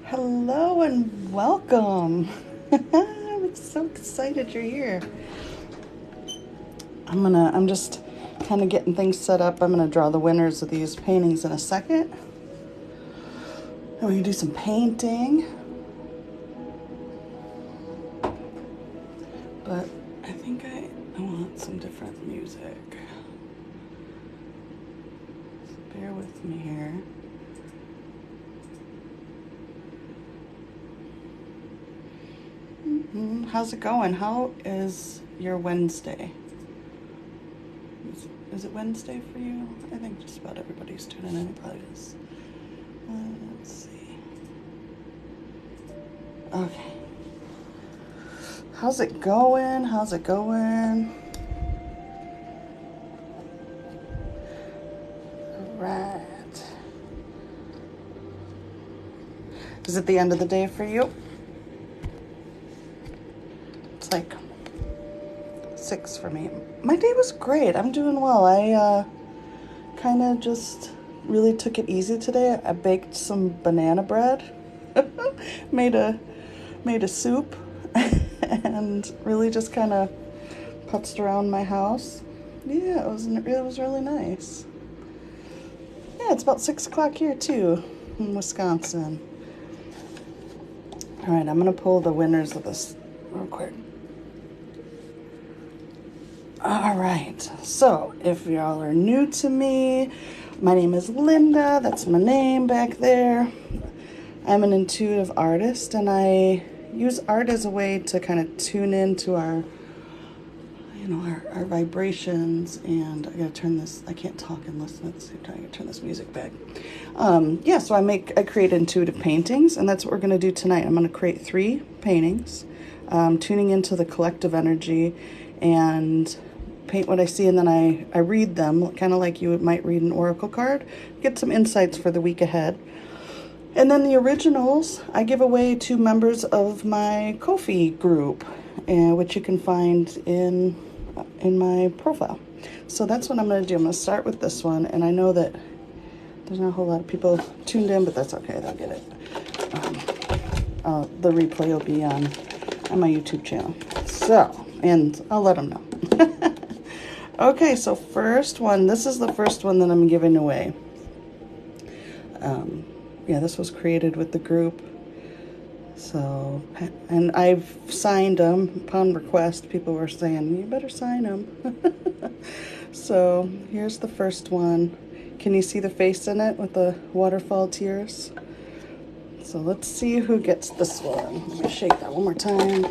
Hello and welcome. I'm so excited you're here. I'm just kind of getting things set up. I'm gonna draw the winners of these paintings in a second. And we can do some painting. But I think I want some different music. So bear with me here. How's it going? How is your Wednesday? Is it Wednesday for you? I think just about everybody's tuning in. It probably is. Let's see. Okay. How's it going? How's it going? All right. Is it the end of the day for you? It's like 6 for me. My day was great. I'm doing well. I kind of just really took it easy today. I baked some banana bread, made a soup, and really just kind of putzed around my house. Yeah, it was really nice. Yeah, it's about 6 o'clock here too in Wisconsin. All right, I'm gonna pull the winners of this real quick. All right, so if y'all are new to me, my name is Linda. That's my name back there. I'm an intuitive artist, and I use art as a way to kind of tune into our vibrations. And I gotta turn this, I can't talk and listen at the same time. I gotta turn this music back. So I create intuitive paintings, and that's what we're gonna do tonight. I'm gonna create 3 paintings, tuning into the collective energy and paint what I see, and then I read them, kind of like you might read an oracle card, get some insights for the week ahead. And then the originals I give away to members of my Ko-fi group, which you can find in my profile. So that's what I'm going to do. I'm going to start with this one, and I know that there's not a whole lot of people tuned in, but that's okay. They'll get it. The replay will be on my YouTube channel. So, and I'll let them know. Okay, so first one. This is the first one that I'm giving away. This was created with the group. So, and I've signed them upon request. People were saying, you better sign them. So, here's the first one. Can you see the face in it with the waterfall tears? So, let's see who gets this one. Let me shake that one more time.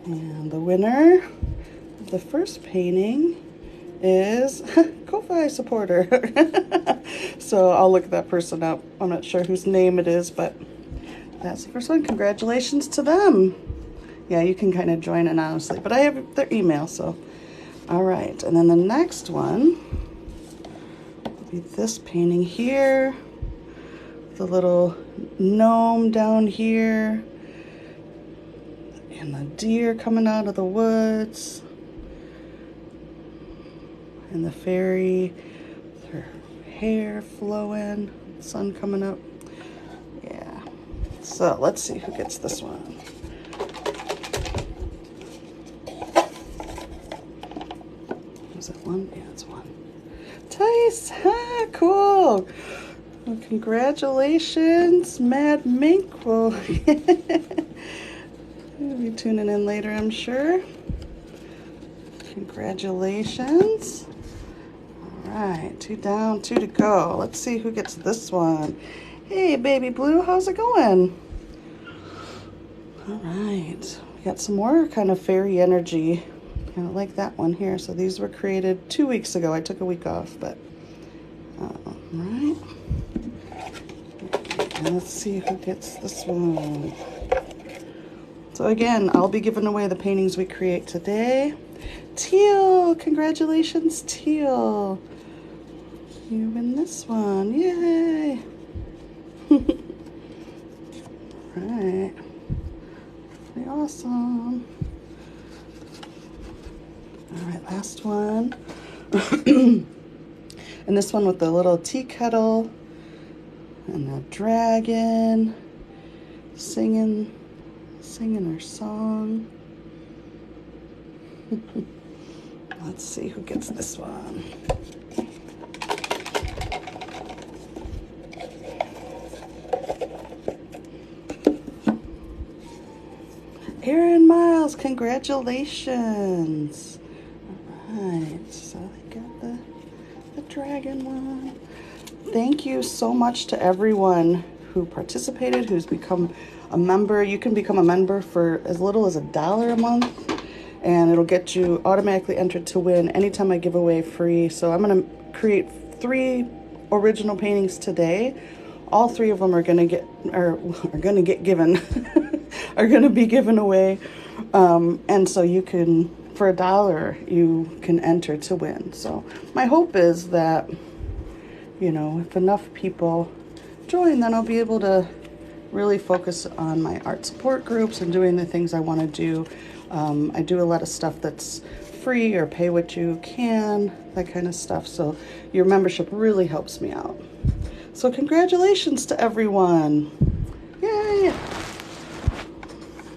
And the winner of the first painting is Ko-fi supporter. So I'll look that person up. I'm not sure whose name it is, but that's the first one. Congratulations to them. Yeah, you can kind of join anonymously, but I have their email, so. All right, and then the next one will be this painting here. The little gnome down here. And the deer coming out of the woods. And the fairy with her hair flowing, sun coming up. Yeah. So let's see who gets this one. Is it one? Yeah, it's one. Tice! Ah, cool! Well, congratulations, Mad Mink. Well, you'll be tuning in later, I'm sure. Congratulations. All right, 2 down, 2 to go. Let's see who gets this one. Hey, Baby Blue, how's it going? All right, we got some more kind of fairy energy. Kind of like that one here. So these were created 2 weeks ago. I took a week off, but all right. And let's see who gets this one. So again, I'll be giving away the paintings we create today. Teal, congratulations, Teal. You win this one, yay. Right, pretty awesome. All right, last one. And this one with the little tea kettle and the dragon singing her song. Let's see who gets this one. Aaron Miles, congratulations. All right, so they got the dragon one. Thank you so much to everyone who participated, who's become a member. You can become a member for as little as $1 a month, and it'll get you automatically entered to win anytime I give away free. So I'm going to create 3 original paintings today. All 3 of them are going to get given are going to be given away, and so you can, for $1, you can enter to win. So my hope is that, you know, if enough people join, then I'll be able to really focus on my art support groups and doing the things I want to do. I do a lot of stuff that's free or pay what you can, that kind of stuff. So your membership really helps me out. So congratulations to everyone. Yay!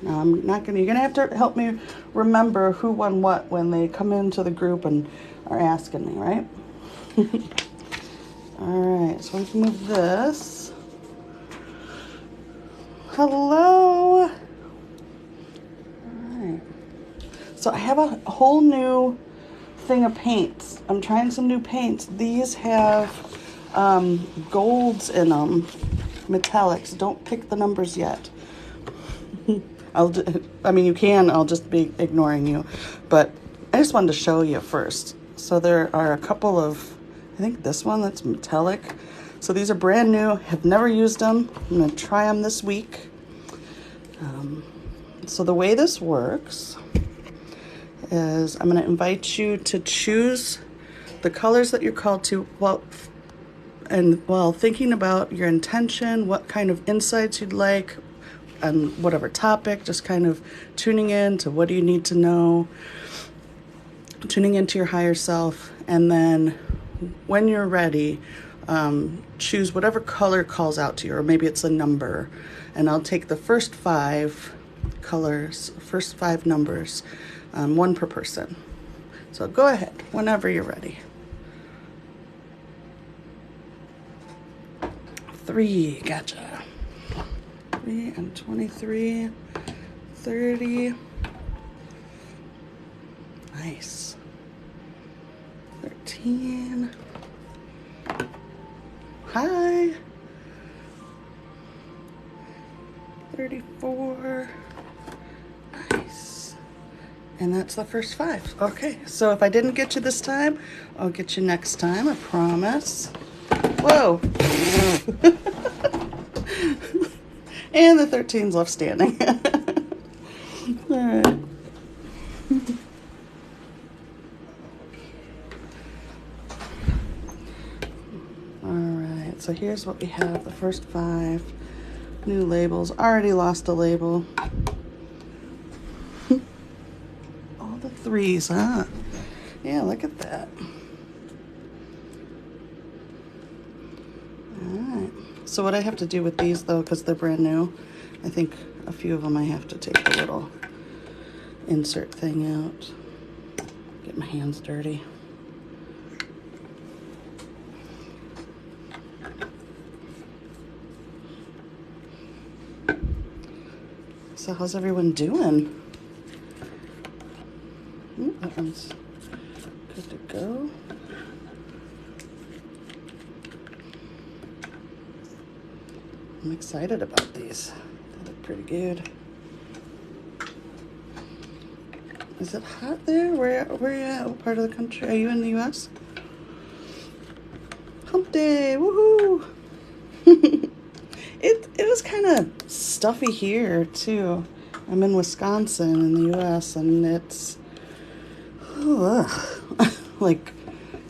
Now you're gonna have to help me remember who won what when they come into the group and are asking me, right? All right, so we can move this. Hello. All right. So I have a whole new thing of paints. I'm trying some new paints. These have golds in them, metallics. Don't pick the numbers yet. I mean, you can, I'll just be ignoring you, but I just wanted to show you first. So there are a couple of, I think this one that's metallic. So these are brand new, have never used them. I'm gonna try them this week. So the way this works is I'm gonna invite you to choose the colors that you're called to, while thinking about your intention, what kind of insights you'd like, on whatever topic, just kind of tuning in to what do you need to know, tuning into your higher self, and then when you're ready, choose whatever color calls out to you, or maybe it's a number, and I'll take the first 5 colors, first 5 numbers, 1 per person. So go ahead, whenever you're ready. 3, gotcha. And 23, 30, nice, 13, hi, 34, nice, and that's the first 5. Okay, so if I didn't get you this time, I'll get you next time, I promise. Whoa. And the 13's left standing. All right. All right, so here's what we have. The first 5 new labels. Already lost a label. All the 3s, huh? Yeah, look at that. Alright, so what I have to do with these though, because they're brand new, I think a few of them I have to take the little insert thing out. Get my hands dirty. So how's everyone doing? That one's good to go. I'm excited about these. They look pretty good. Is it hot there? Where are you at? What part of the country? Are you in the US? Hump day, woohoo! It was kind of stuffy here too. I'm in Wisconsin in the US and it's like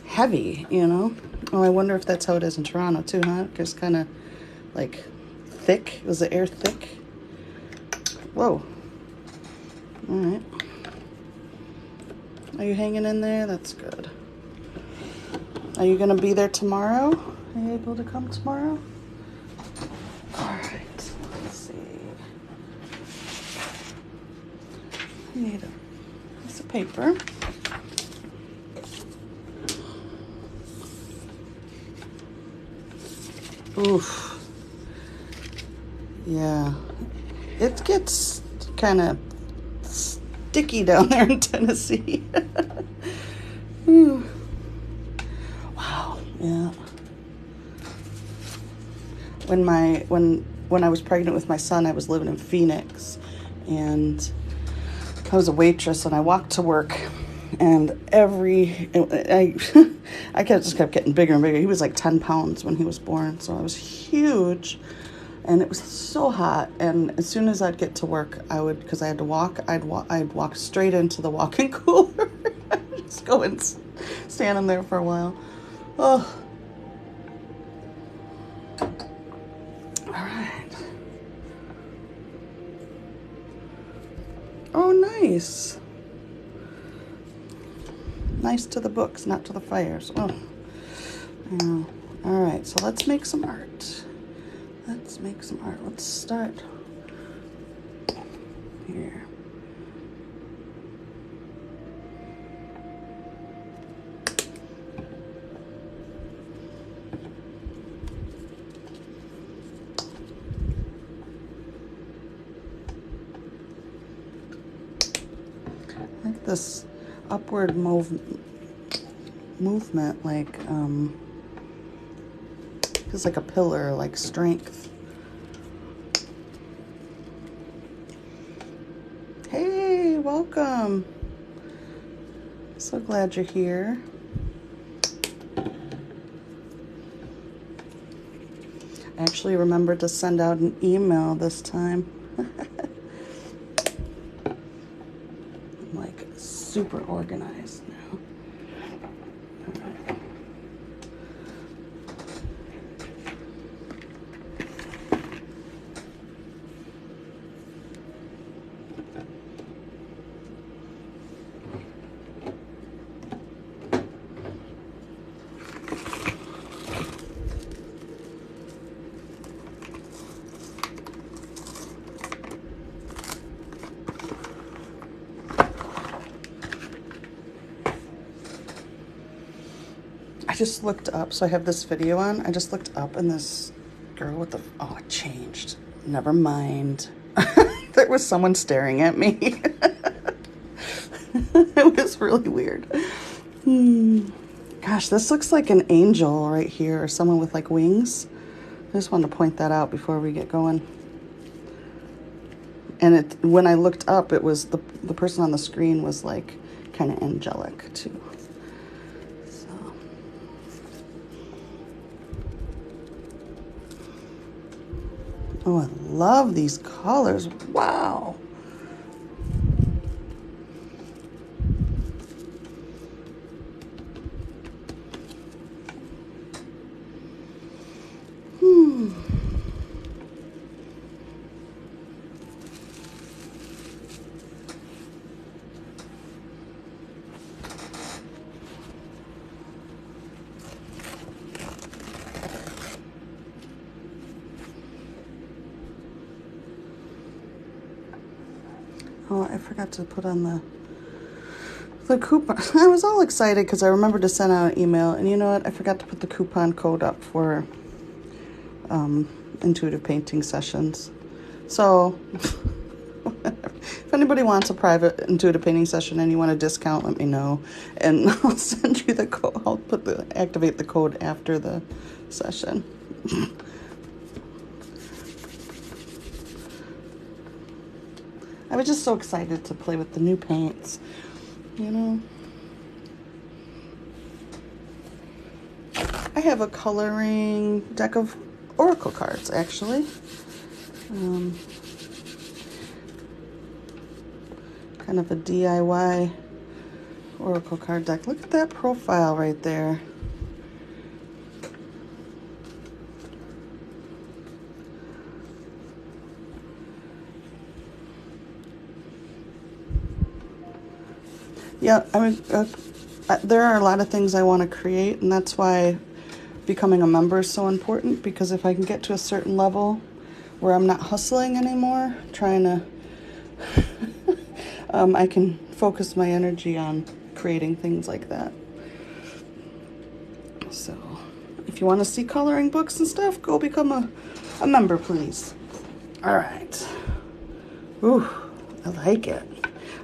heavy, you know? Oh, I wonder if that's how it is in Toronto too, huh? Just kind of like thick. Was the air thick? Whoa. All right. Are you hanging in there? That's good. Are you going to be there tomorrow? Are you able to come tomorrow? All right. Let's see. I need a piece of paper. Oof. Yeah. It gets kind of sticky down there in Tennessee. Wow. Yeah. When I was pregnant with my son, I was living in Phoenix, and I was a waitress, and I walked to work, and I just kept getting bigger and bigger. He was like 10 pounds when he was born, so I was huge. And it was so hot, and as soon as I'd get to work, because I had to walk, I'd walk straight into the walk-in cooler. Just go and stand in there for a while. Oh. All right. Oh, nice. Nice to the books, not to the fires. Oh. Yeah. All right, so let's make some art. Let's make some art. Let's start here. I like this upward movement, like feels like a pillar, like strength. Hey, welcome. So glad you're here. I actually remembered to send out an email this time. I'm like super organized now. I just looked up, so I have this video on. I just looked up and this girl with the, oh, it changed. Never mind. There was someone staring at me. It was really weird. Gosh, this looks like an angel right here, or someone with like wings. I just wanted to point that out before we get going. And when I looked up, it was the person on the screen was like kind of angelic too. Oh, I love these colors. Wow. forgot to put on the coupon. I was all excited because I remembered to send out an email, and you know what? I forgot to put the coupon code up for intuitive painting sessions. So if anybody wants a private intuitive painting session and you want a discount, let me know, and I'll send you the code. I'll activate the code after the session. I was just so excited to play with the new paints, you know. I have a coloring deck of oracle cards, actually. Kind of a DIY oracle card deck. Look at that profile right there. Yeah, I mean, there are a lot of things I want to create, and that's why becoming a member is so important, because if I can get to a certain level where I'm not hustling anymore, trying to, I can focus my energy on creating things like that. So if you want to see coloring books and stuff, go become a member, please. All right. Ooh, I like it.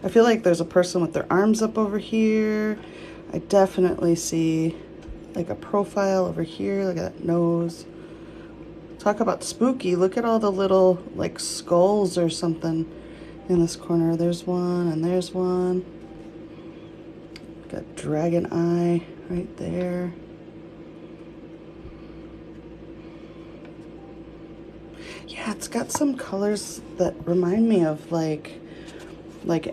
I feel like there's a person with their arms up over here. I definitely see like a profile over here. Look at that nose. Talk about spooky. Look at all the little like skulls or something in this corner. There's one and there's one. Got dragon eye right there. Yeah, it's got some colors that remind me of like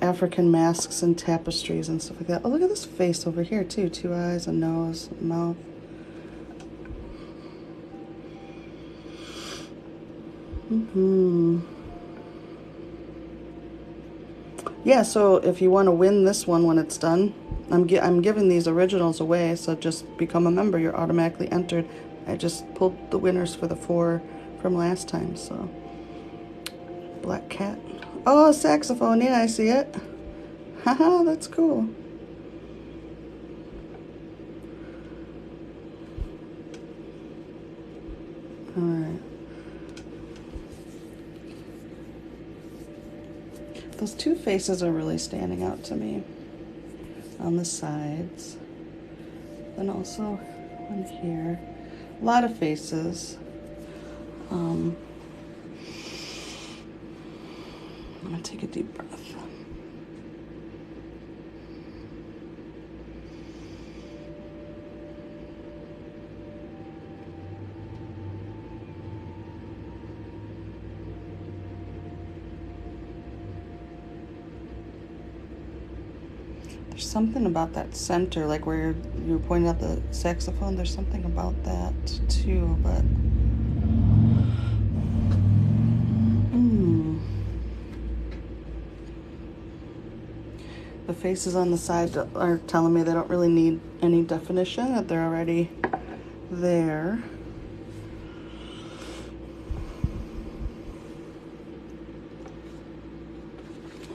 African masks and tapestries and stuff like that. Oh, look at this face over here too. 2 eyes, a nose, a mouth. Yeah, so if you want to win this one when it's done, I'm giving these originals away, so just become a member. You're automatically entered. I just pulled the winners for the 4 from last time, so. Black cat. Oh, saxophone. Yeah, I see it. Haha, that's cool. All right. Those 2 faces are really standing out to me on the sides. And also on here. A lot of faces. I'm gonna take a deep breath. There's something about that center, like where you're pointing out the saxophone. There's something about that too, but the faces on the side are telling me they don't really need any definition, that they're already there.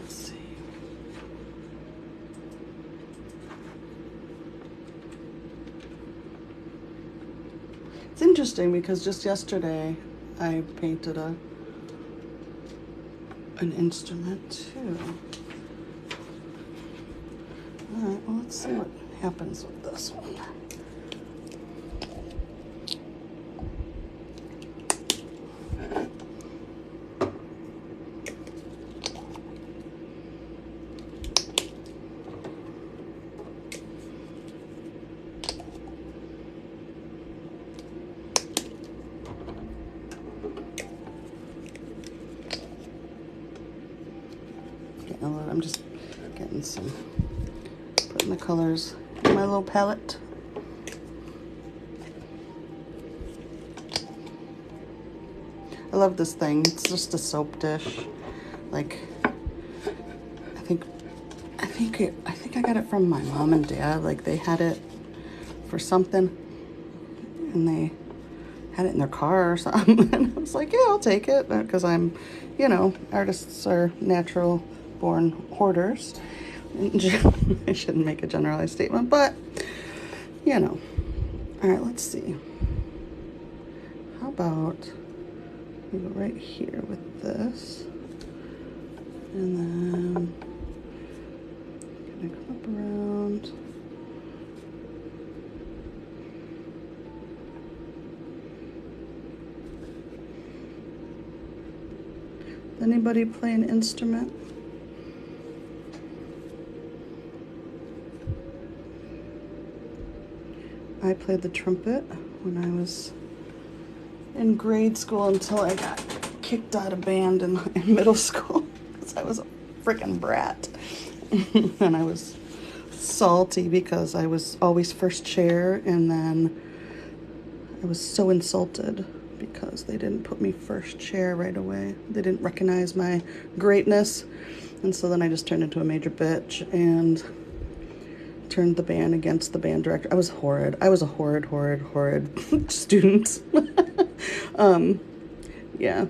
Let's see. It's interesting because just yesterday I painted an instrument too. All right, well, let's see what happens with this one. I'm just getting some, putting the colors in my little palette. I love this thing. It's just a soap dish. Like, I think I got it from my mom and dad. Like, they had it for something, and they had it in their car or something. And I was like, yeah, I'll take it, because I'm, you know, artists are natural born hoarders. I shouldn't make a generalized statement, but you know. All right, let's see. How about we go right here with this, and then gonna come up around. Anybody play an instrument? I played the trumpet when I was in grade school until I got kicked out of band in middle school because I was a freaking brat. And I was salty because I was always first chair, and then I was so insulted because they didn't put me first chair right away. They didn't recognize my greatness. And so then I just turned into a major bitch and turned the band against the band director. I was horrid. I was a horrid student. Yeah.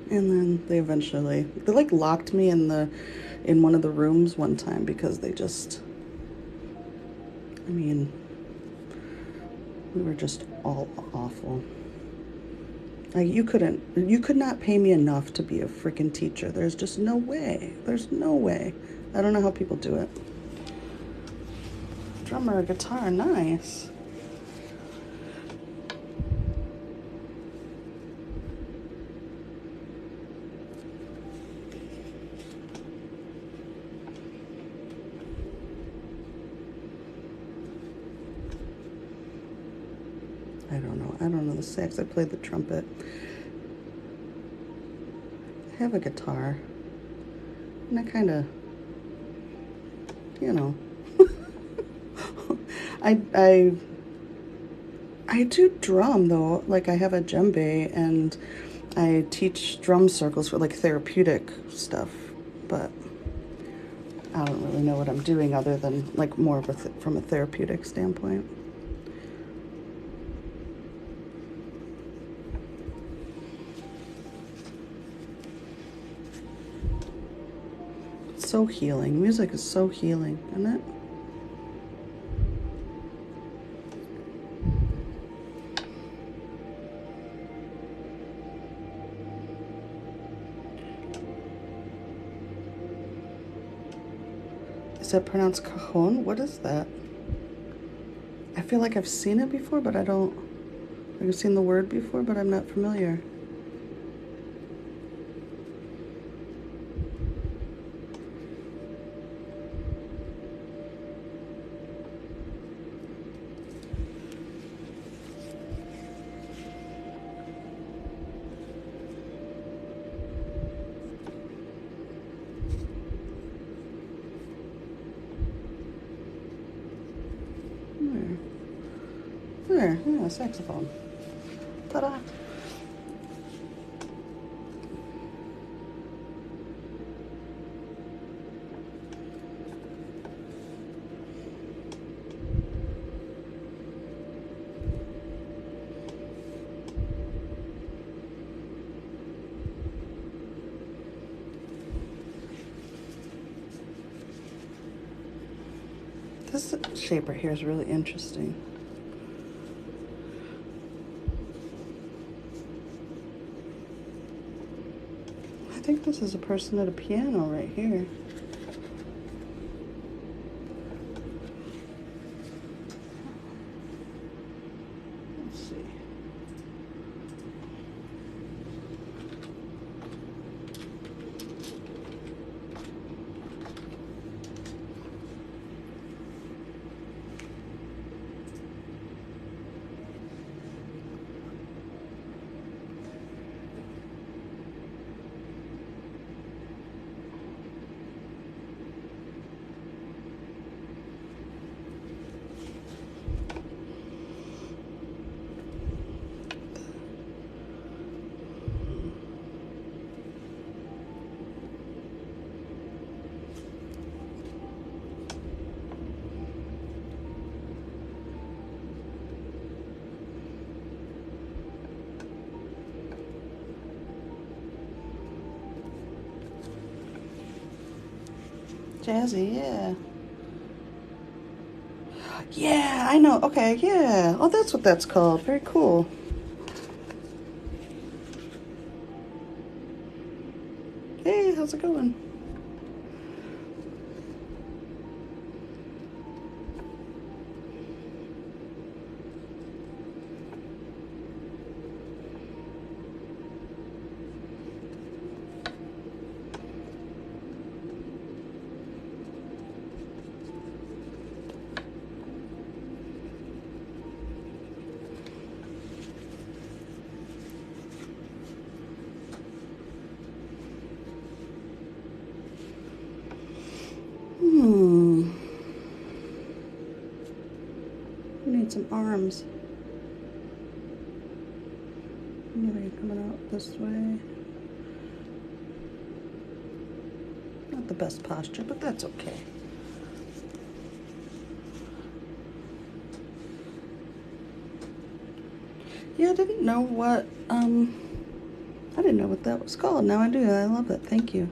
And then they like locked me in one of the rooms one time because they just, I mean, we were just all awful. Like you could not pay me enough to be a freaking teacher. There's just no way. There's no way. I don't know how people do it. Drummer, guitar, nice. I don't know the sax. I played the trumpet. I have a guitar. And I kind of, you know, I do drum though. Like I have a djembe and I teach drum circles for like therapeutic stuff, but I don't really know what I'm doing other than like more of from a therapeutic standpoint. It's so healing. Music is so healing, isn't it? Is that pronounced cajon? What is that? I feel like I've seen it before, but I don't. I've seen the word before, but I'm not familiar. There, yeah, saxophone. Ta-da! This shape right here is really interesting. I think this is a person at a piano right here. Let's see. Jazzy, yeah. Yeah, I know. Okay, yeah. Oh, that's what that's called. Very cool. Hey, how's it going? Hmm. We need some arms. Maybe coming out this way. Not the best posture, but that's okay. Yeah, I didn't know what, I didn't know what that was called. Now I do. I love it. Thank you.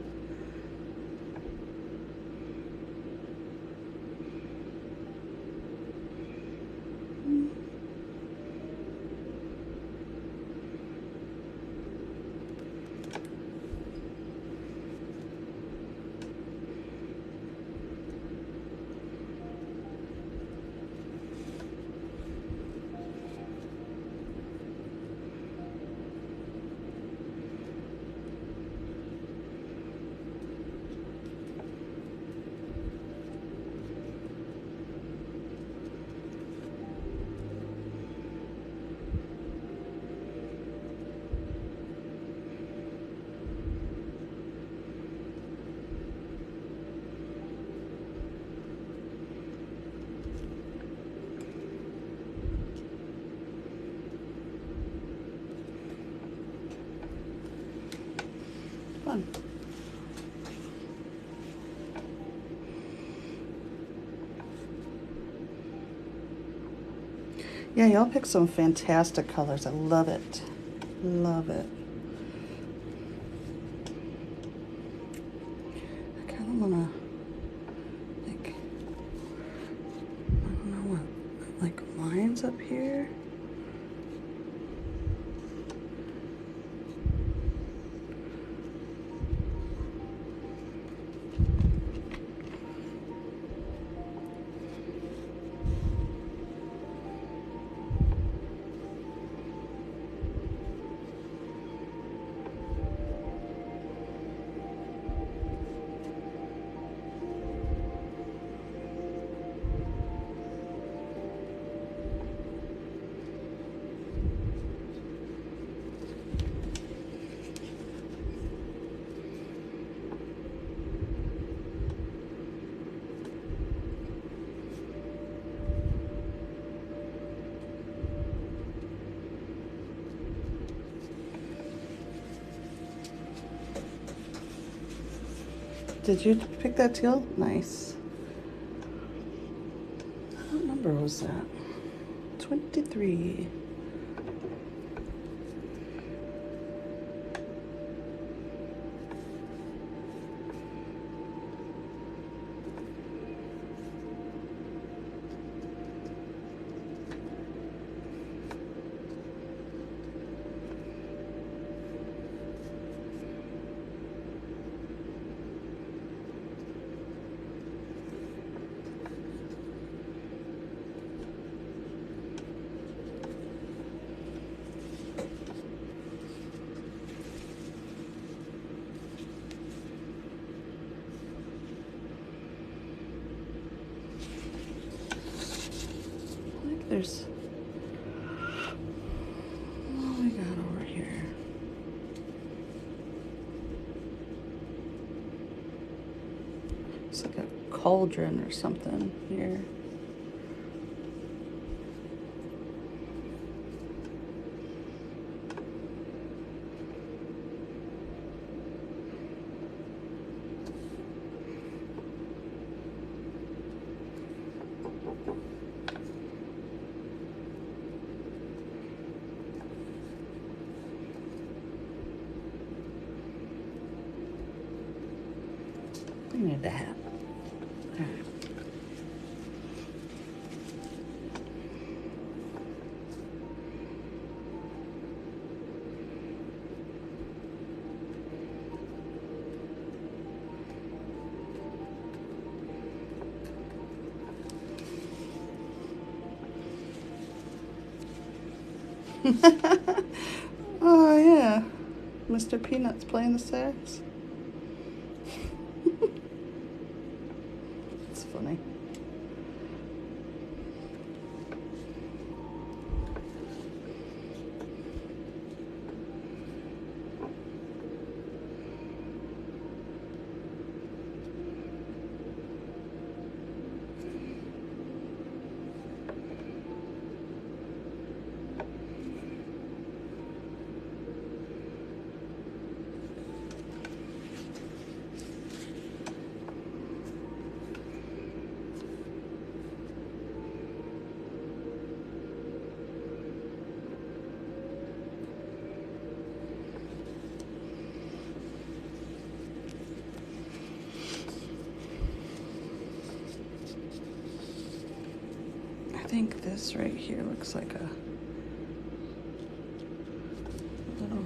Fun. Yeah, y'all picked some fantastic colors. I love it. Love it. I kind of want to, like, I don't know what, like lines up here. Did you pick that teal? Nice. What number was that? 23. I think there's, what we got over here? It's like a cauldron or something here. We need the hat. Oh, yeah. Mr. Peanut's playing the sax. It's funny. I think this right here looks like a little.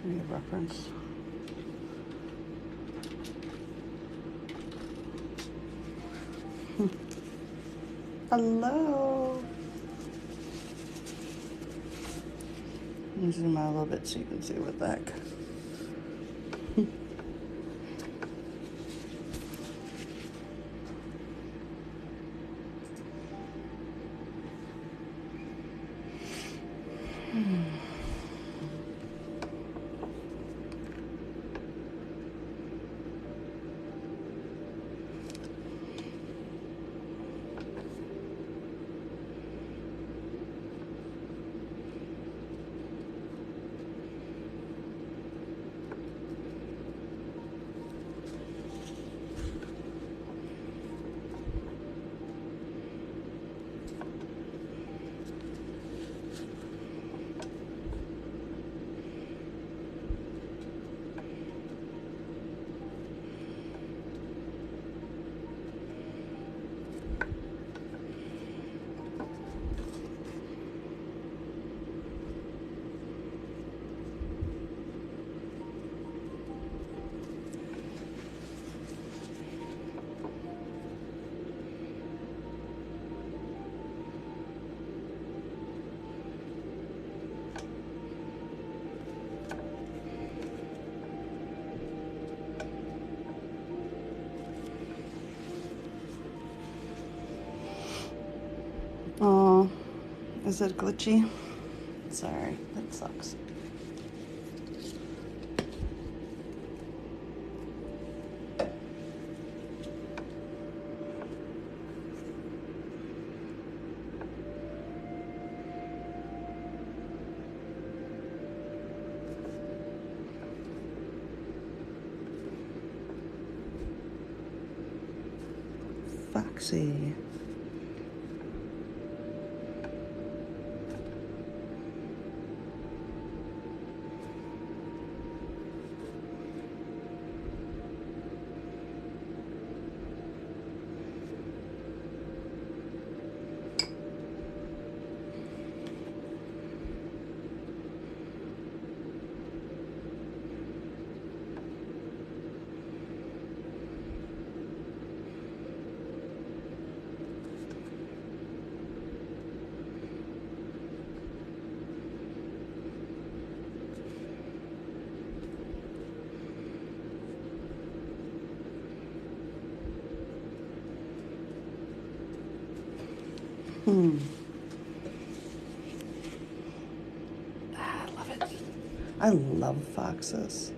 Need a reference. Hello. Let me zoom out a little bit so you can see what the heck. Oh, is it glitchy? Sorry, that sucks. Foxy. I love it. I love foxes.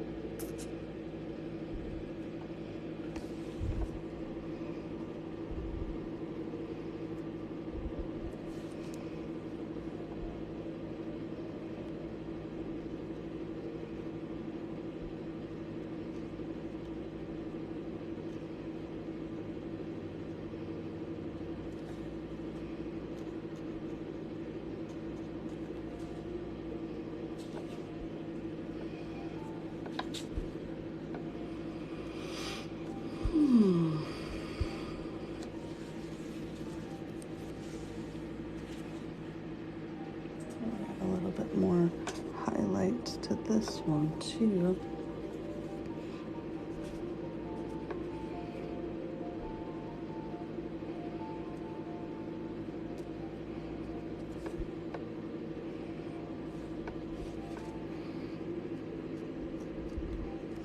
one too.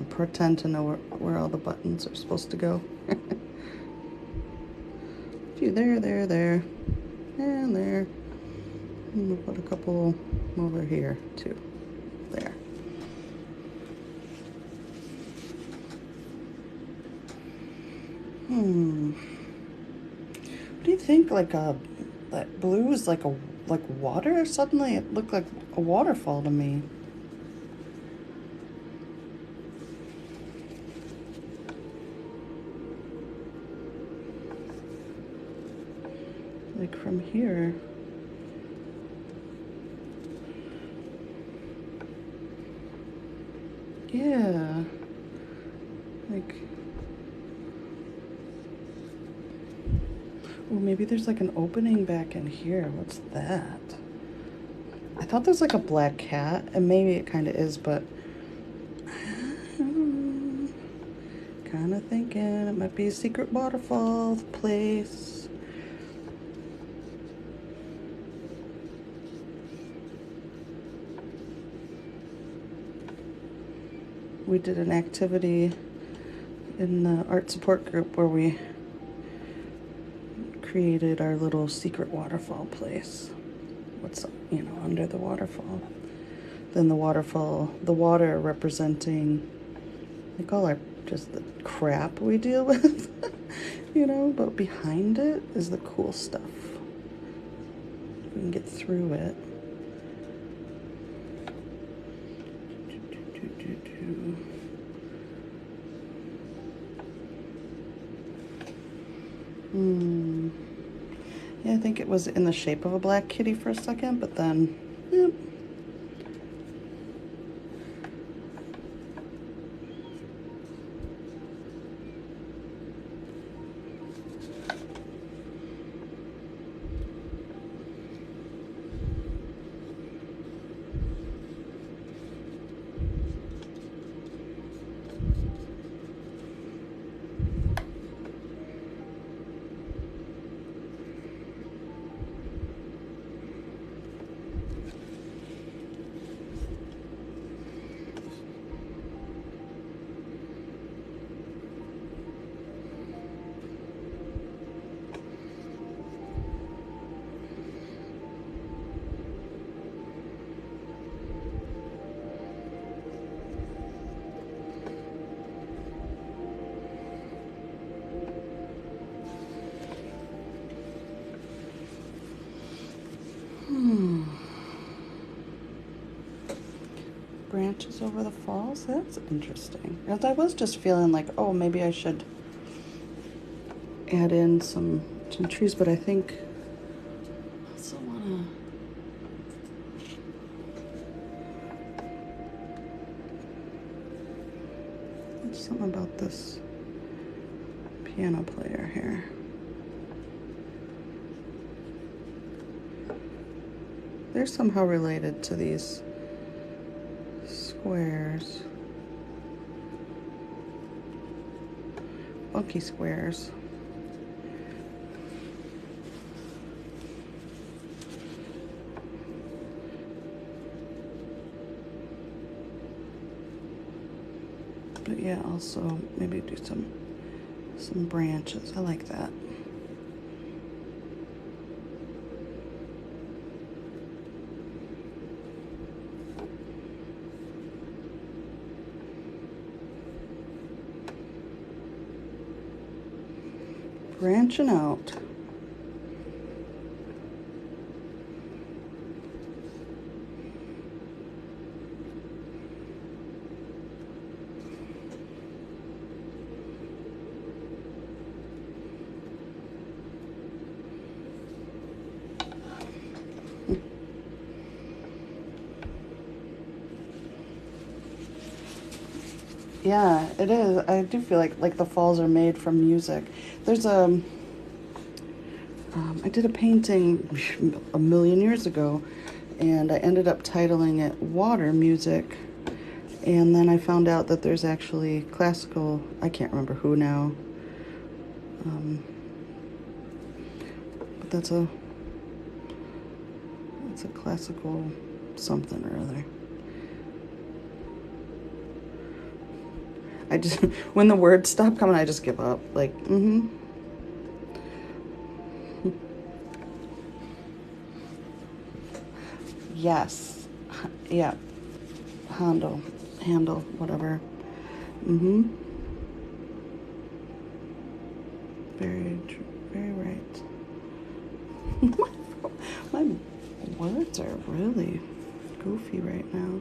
Pretend to know where all the buttons are supposed to go. Few there, and there. And we'll put a couple over here too. There. What do you think? Like that blue is like water? Suddenly it looked like a waterfall to me. Like from here. Yeah. Like, oh, maybe there's like an opening back in here. What's that? I thought there's like a black cat, and maybe it kind of is, but kind of thinking it might be a secret waterfall place. We did an activity in the art support group where we created our little secret waterfall place. What's, under the waterfall. Then the waterfall, the water representing like all our, just the crap we deal with, but behind it is the cool stuff. We can get through it. Yeah, I think it was in the shape of a black kitty for a second, but then, yep. Branches over the falls? That's interesting. As I was just feeling like, oh, maybe I should add in some trees, but I think I also wanna. There's something about this piano player here. They're somehow related to these squares. Funky squares. But yeah, also maybe do some branches. I like that. Branching out. Yeah, it is. I do feel like the falls are made from music. There's I did a painting a million years ago, and I ended up titling it Water Music. And then I found out that there's actually classical, I can't remember who now, but that's a classical something or other. I just, when the words stop coming, I just give up. Like, Yes. Yeah. Handle, whatever. Very true. Very right. My words are really goofy right now.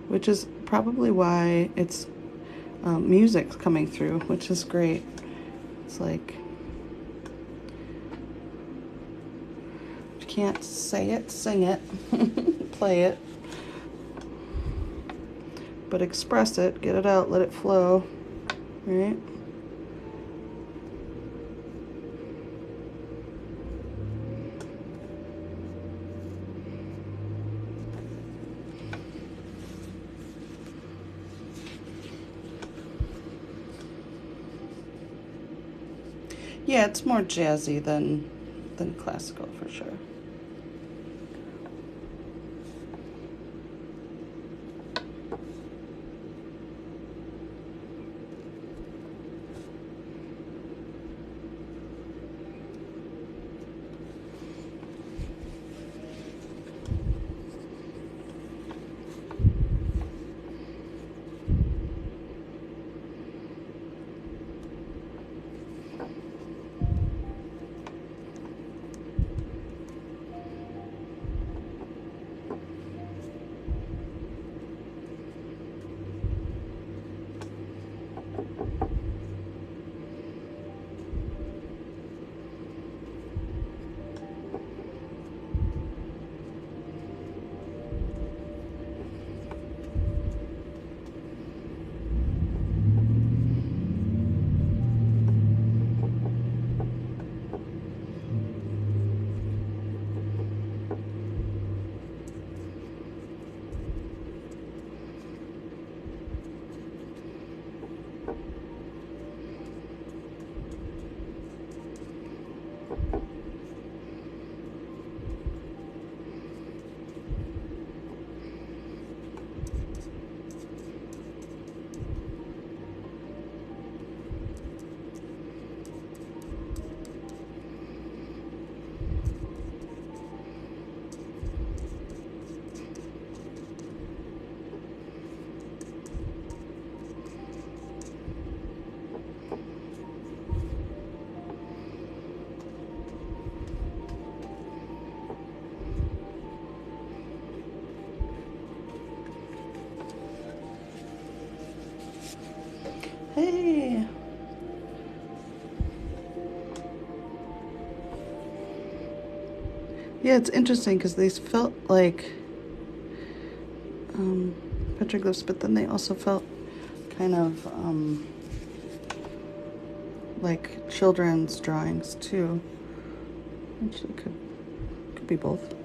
Which is probably why it's music's coming through, which is great. It's like, you can't say it, sing it, play it, but express it, get it out, let it flow, right? Yeah, it's more jazzy than classical for sure. Hey. Yeah, it's interesting because these felt like petroglyphs, but then they also felt kind of like children's drawings too. Actually, could be both.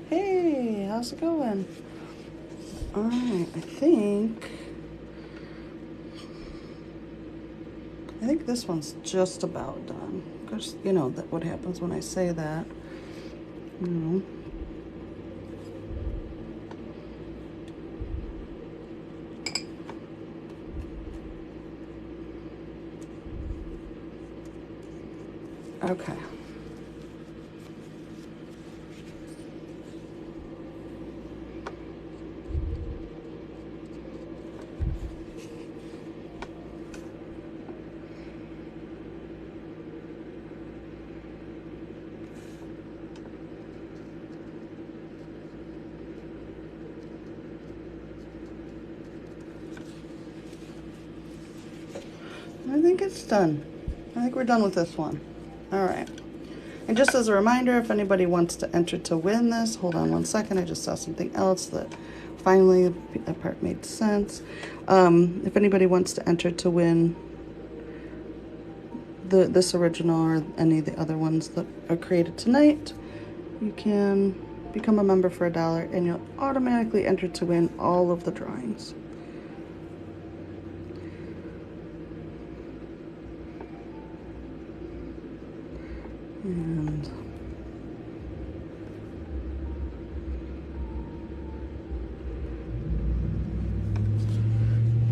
Hey, how's it going? Alright, I think this one's just about done. Because you know that what happens when I say that. You know. Okay. think it's done. I think we're done with this one. All right. And just as a reminder, if anybody wants to enter to win this, hold on one second. I just saw something else that finally that part made sense. If anybody wants to enter to win this original or any of the other ones that are created tonight, you can become a member for $1 and you'll automatically enter to win all of the drawings. And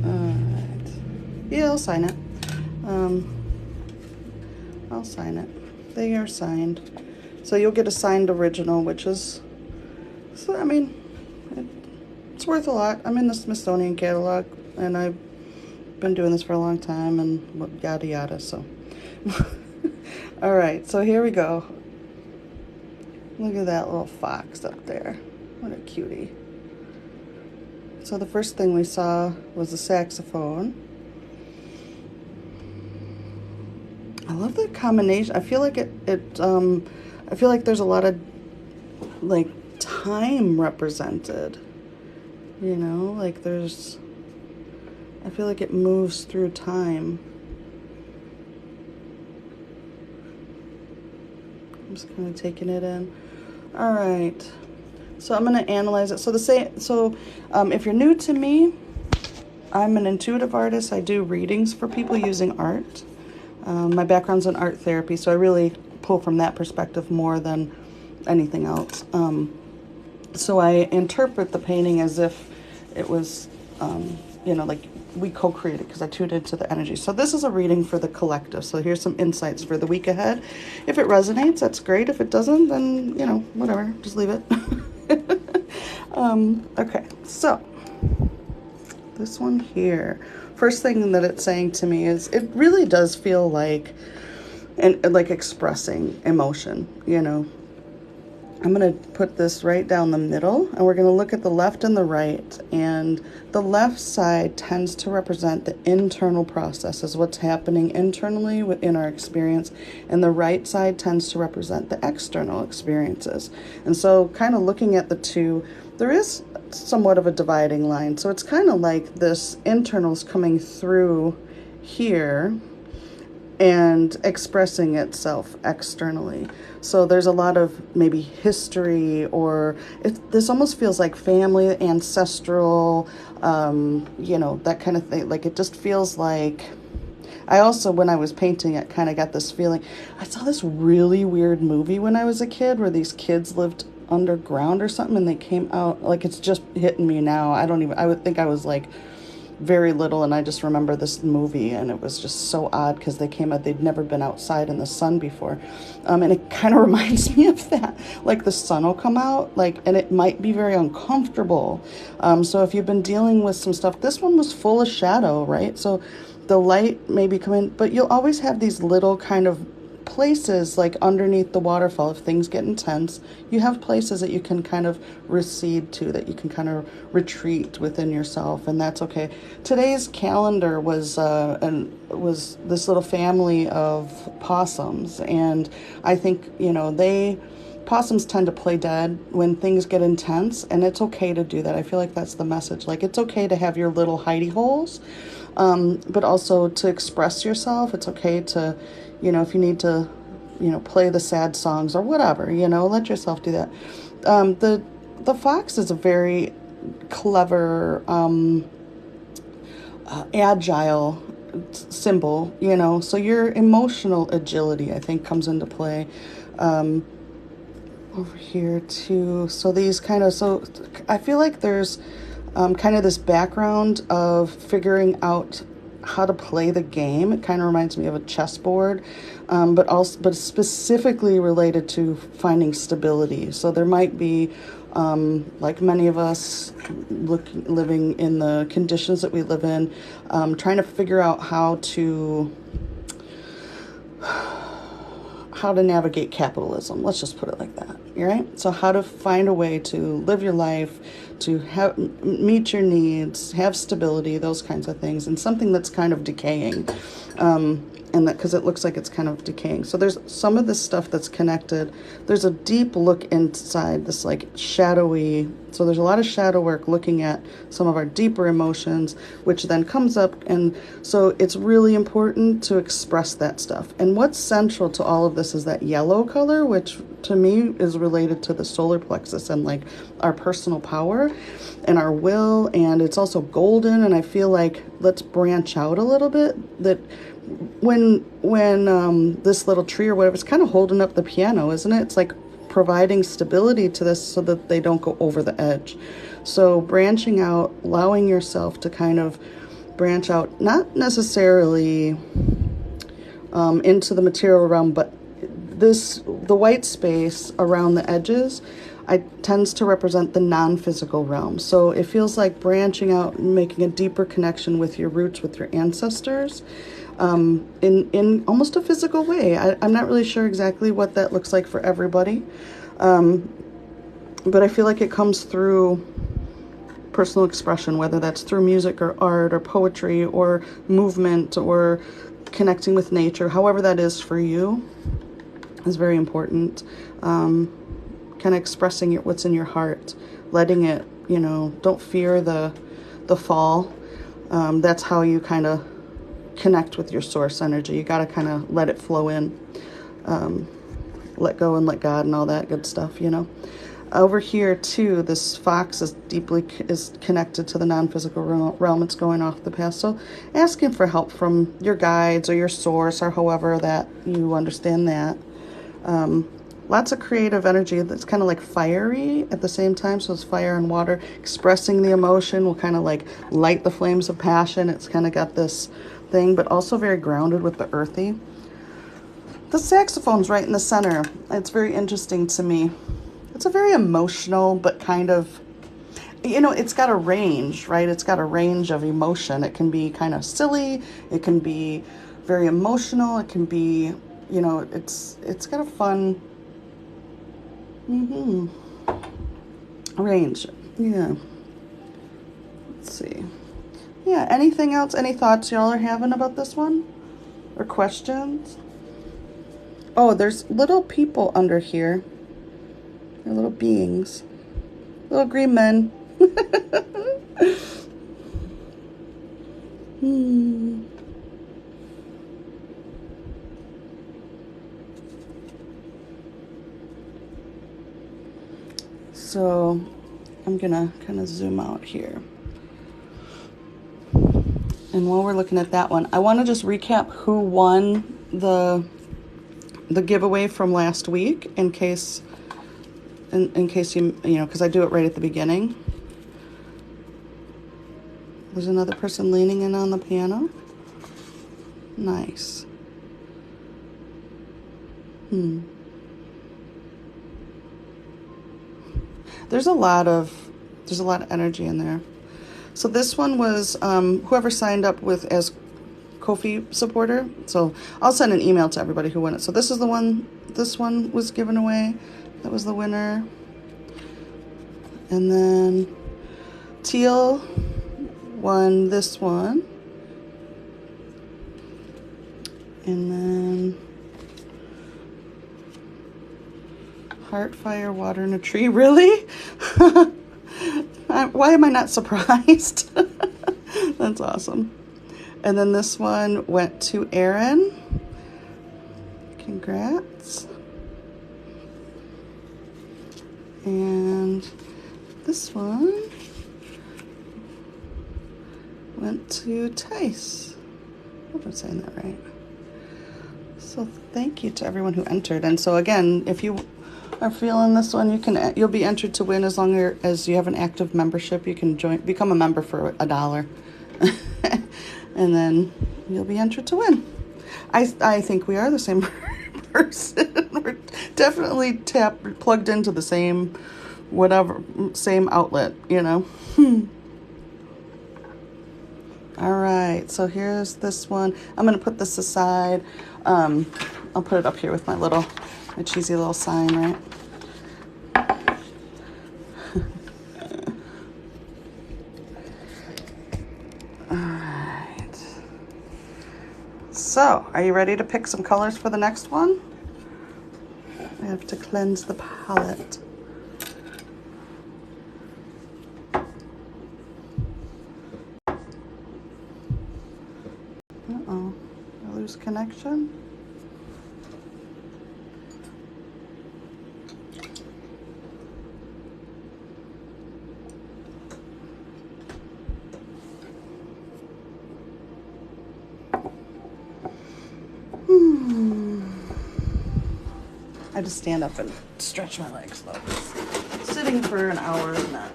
alright. Yeah, I'll sign it. I'll sign it. They are signed. So you'll get a signed original, which is, so, I mean, it's worth a lot. I'm in the Smithsonian catalog, and I've been doing this for a long time, and yada yada, so. All right, so here we go. Look at that little fox up there. What a cutie. So the first thing we saw was the saxophone. I love the combination. I feel like I feel like there's a lot of like time represented. You know, like I feel like it moves through time. I'm just kind of taking it in. All right. So I'm going to analyze it. So if you're new to me, I'm an intuitive artist. I do readings for people using art. My background's in art therapy, so I really pull from that perspective more than anything else. So I interpret the painting as if it was, like we co-created, because I tuned into the energy. So this is a reading for the collective. So here's some insights for the week ahead. If it resonates, that's great. If it doesn't, then, whatever, just leave it. Okay, so this one here, first thing that it's saying to me is it really does feel like expressing emotion. I'm going to put this right down the middle, and we're going to look at the left and the right, and the left side tends to represent the internal processes, what's happening internally within our experience, and the right side tends to represent the external experiences. And so kind of looking at the two, there is somewhat of a dividing line. So it's kind of like this internal is coming through here and expressing itself externally. So there's a lot of maybe history, or this almost feels like family, ancestral, that kind of thing. Like it just feels like, I also, when I was painting it, kind of got this feeling. I saw this really weird movie when I was a kid where these kids lived underground or something, and they came out, like it's just hitting me now. I would think I was like very little, and I just remember this movie, and it was just so odd because they came out, they'd never been outside in the sun before, and it kind of reminds me of that. Like the sun will come out, and it might be very uncomfortable. So if you've been dealing with some stuff, this one was full of shadow, right? So the light may be coming, but you'll always have these little kind of places like underneath the waterfall. If things get intense, you have places that you can kind of recede to, that you can kind of retreat within yourself, and that's okay. Today's calendar was this little family of possums, and I think possums tend to play dead when things get intense, and it's okay to do that. I feel like that's the message. Like it's okay to have your little hidey holes, but also to express yourself. It's okay to, if you need to, play the sad songs or whatever, let yourself do that. The fox is a very clever, agile symbol, so your emotional agility, I think, comes into play. Over here too. So these so I feel like there's kind of this background of figuring out how to play the game. It kind of reminds me of a chessboard, but specifically related to finding stability. So there might be, like many of us living in the conditions that we live in, trying to figure out how to navigate capitalism. Let's just put it like that. right? So how to find a way to live your life, to have, meet your needs, have stability, those kinds of things, and something that's kind of decaying. And that, because it looks like it's kind of decaying. So there's some of this stuff that's connected. There's a deep look inside this like shadowy, so there's a lot of shadow work looking at some of our deeper emotions, which then comes up. And so it's really important to express that stuff. And what's central to all of this is that yellow color, which to me is related to the solar plexus and like our personal power and our will. And it's also golden. And I feel like let's branch out a little bit. That when this little tree or whatever, it's kind of holding up the piano, isn't it? It's like providing stability to this so that they don't go over the edge. So branching out, allowing yourself to kind of branch out, not necessarily into the material realm, but the white space around the edges tends to represent the non-physical realm. So it feels like branching out and making a deeper connection with your roots, with your ancestors, in almost a physical way. I'm not really sure exactly what that looks like for everybody, but I feel like it comes through personal expression, whether that's through music or art or poetry or movement or connecting with nature. However that is for you is very important. Kind of expressing what's in your heart, letting it, don't fear the fall. That's how you kind of connect with your source energy. You got to kind of let it flow in, let go and let God and all that good stuff. Over here too, this fox is connected to the non-physical realm. It's going off the path. So asking for help from your guides or your source or however that you understand that. Lots of creative energy that's kind of like fiery at the same time. So it's fire and water. Expressing the emotion will kind of like light the flames of passion. It's kind of got this thing, but also very grounded with the earthy. The saxophone's right in the center. It's very interesting to me. It's a very emotional, but kind of, it's got a range, right? It's got a range of emotion. It can be kind of silly. It can be very emotional. It can be, it's got a fun range. Yeah. Let's see. Yeah, anything else? Any thoughts y'all are having about this one? Or questions? Oh, there's little people under here. They're little beings. Little green men. So I'm gonna kind of zoom out here. And while we're looking at that one, I want to just recap who won the giveaway from last week in case you because I do it right at the beginning. There's another person leaning in on the piano. Nice. There's a lot of energy in there. So this one was whoever signed up with as Ko-fi supporter. So I'll send an email to everybody who won it. So this is the one. This one was given away. That was the winner. And then Teal won this one. And then Heart, Fire, Water, and a Tree. Really? Why am I not surprised? That's awesome. And then this one went to Erin. Congrats. And this one went to Tice. I hope I'm saying that right. So thank you to everyone who entered. And so again, if you are feeling this one, you'll be entered to win as long as you have an active membership. You can become a member for $1. And then you'll be entered to win. I think we are the same person. We're definitely plugged into the same outlet, All right, so here's this one. I'm going to put this aside. I'll put it up here with my cheesy little sign, right? So, are you ready to pick some colors for the next one? I have to cleanse the palette. Uh-oh, I lose connection. I just stand up and stretch my legs though. Sitting for an hour is not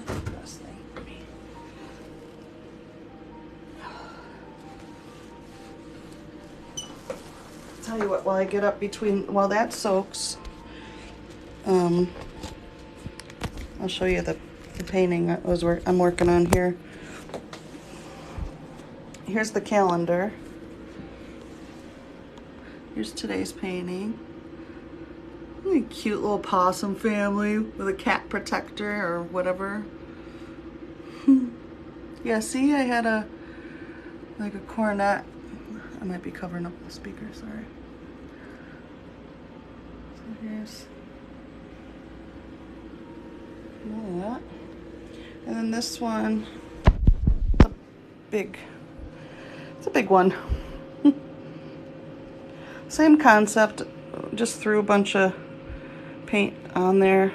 the best thing for me. Tell you what, while I get up while that soaks, I'll show you the painting I'm working on here. Here's the calendar. Here's today's painting. A cute little possum family with a cat protector or whatever. Yeah, see, I had a cornet. I might be covering up the speaker, sorry. So here's that. And then this one, it's a big one. Same concept, just threw a bunch of paint on there.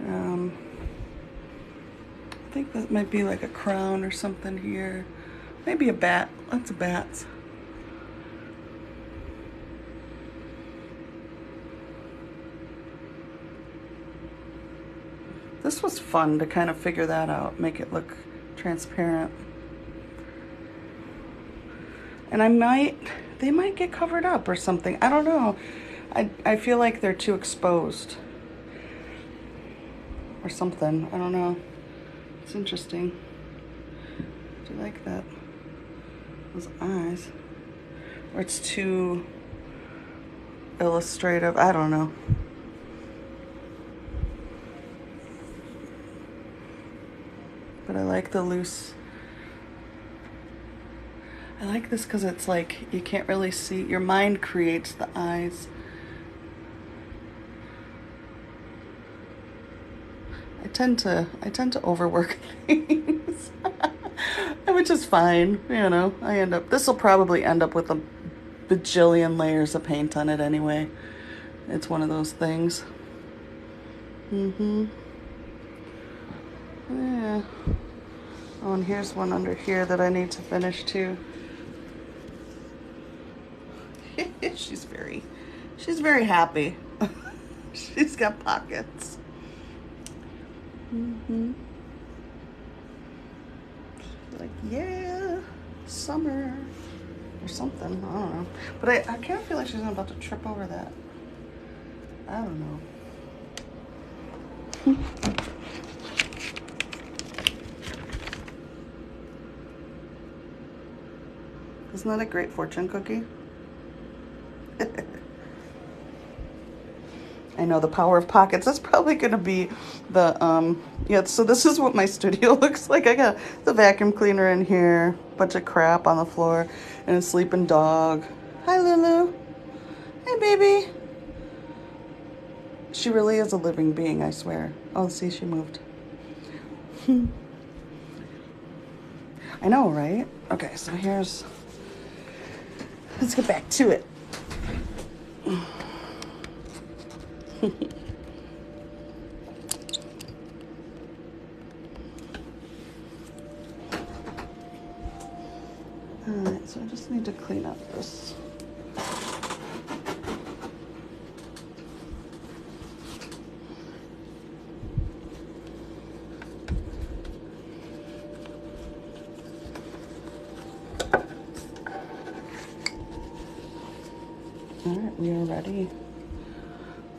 I think that might be like a crown or something here. Maybe a bat. Lots of bats. This was fun to kind of figure that out, make it look transparent. And they might get covered up or something. I don't know. I feel like they're too exposed or something. I don't know. It's interesting. Do you like that? Those eyes. Or it's too illustrative. I don't know. But I like the loose. I like this because it's like you can't really see. Your mind creates the eyes. I tend to overwork things, which is fine. You know, this will probably end up with a bajillion layers of paint on it anyway. It's one of those things. Yeah. Oh, and here's one under here that I need to finish too. She's very happy. She's got pockets. She's like, yeah, summer or something. I don't know. But I kind of feel like she's about to trip over that. I don't know. Isn't that a great fortune cookie? I know, the power of pockets. That's probably going to be the, yeah, so this is what my studio looks like. I got the vacuum cleaner in here, bunch of crap on the floor, and a sleeping dog. Hi, Lulu. Hey, baby. She really is a living being, I swear. Oh, see, she moved. I know, right? Okay, so let's get back to it. Alright, so I just need to clean up this. Alright, we are ready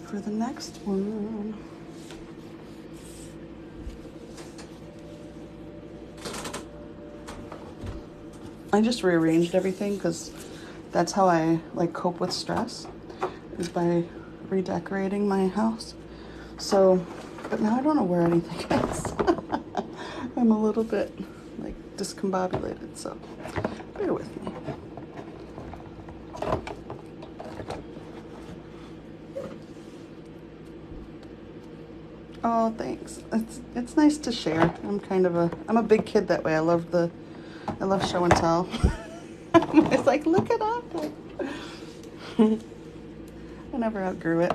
for the next one. I just rearranged everything because that's how I cope with stress, is by redecorating my house. So, but now I don't know where anything is. I'm a little bit discombobulated, so bear with me. Oh, thanks. It's nice to share. I'm a big kid that way. I love show and tell. It's like, look it up. I never outgrew it.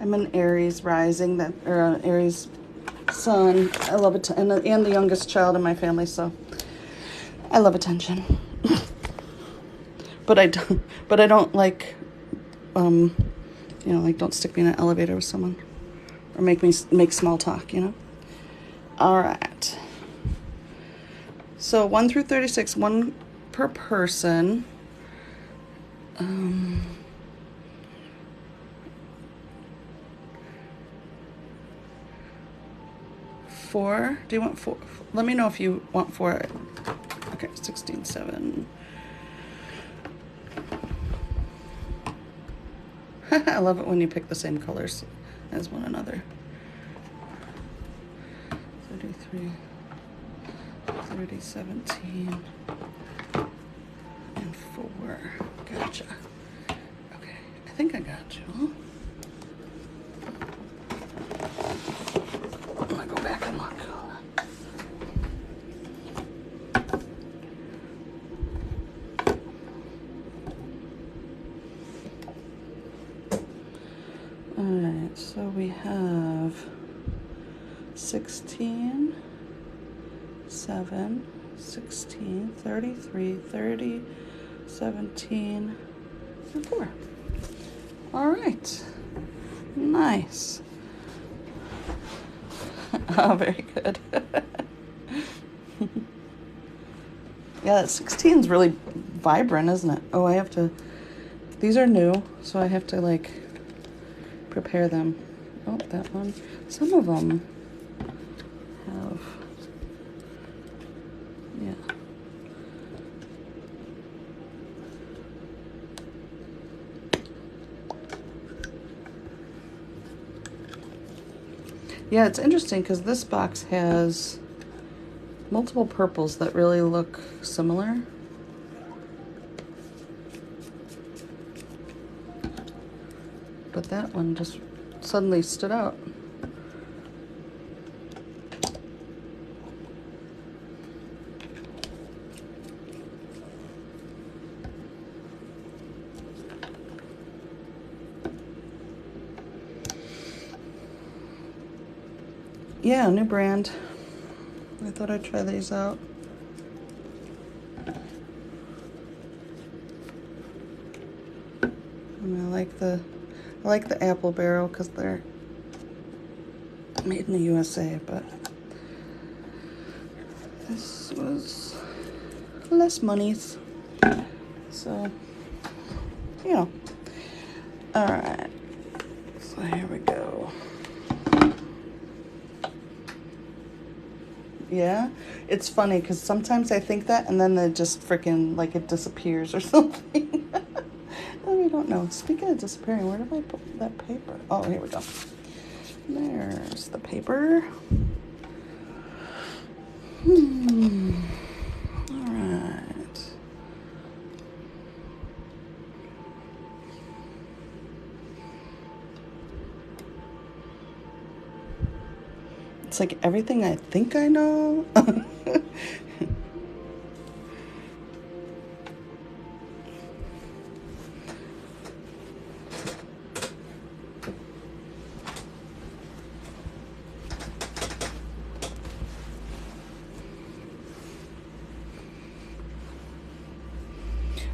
I'm an Aries rising, or an Aries sun. I love it, and the youngest child in my family, so I love attention. But I don't like, like, don't stick me in an elevator with someone, or make small talk. All right. So 1 through 36, one per person. 4. Do you want 4? Let me know if you want 4. Okay, 16, 7. I love it when you pick the same colors as one another. 33, 30, 17, and 4. Gotcha. Okay, I think I got you. I'm gonna go back and look. Alright, so we have 16, 7, 16, 33, 30, 17, and 4. Alright. Nice. Oh, very good. Yeah, that 16 is really vibrant, isn't it? Oh, these are new, so I have to, like, prepare them. Oh, that one. Some of them have, yeah. Yeah, it's interesting because this box has multiple purples that really look similar. But that one just suddenly stood out. Yeah, new brand. I thought I'd try these out. And I like the apple barrel because they're made in the USA, but this was less monies. So, All right. So here we go. Yeah, it's funny because sometimes I think that and then it just freaking, like, it disappears or something. I don't know. Speaking of disappearing, where did I put that paper? Oh, here we go. There's the paper. All right. It's like everything I think I know.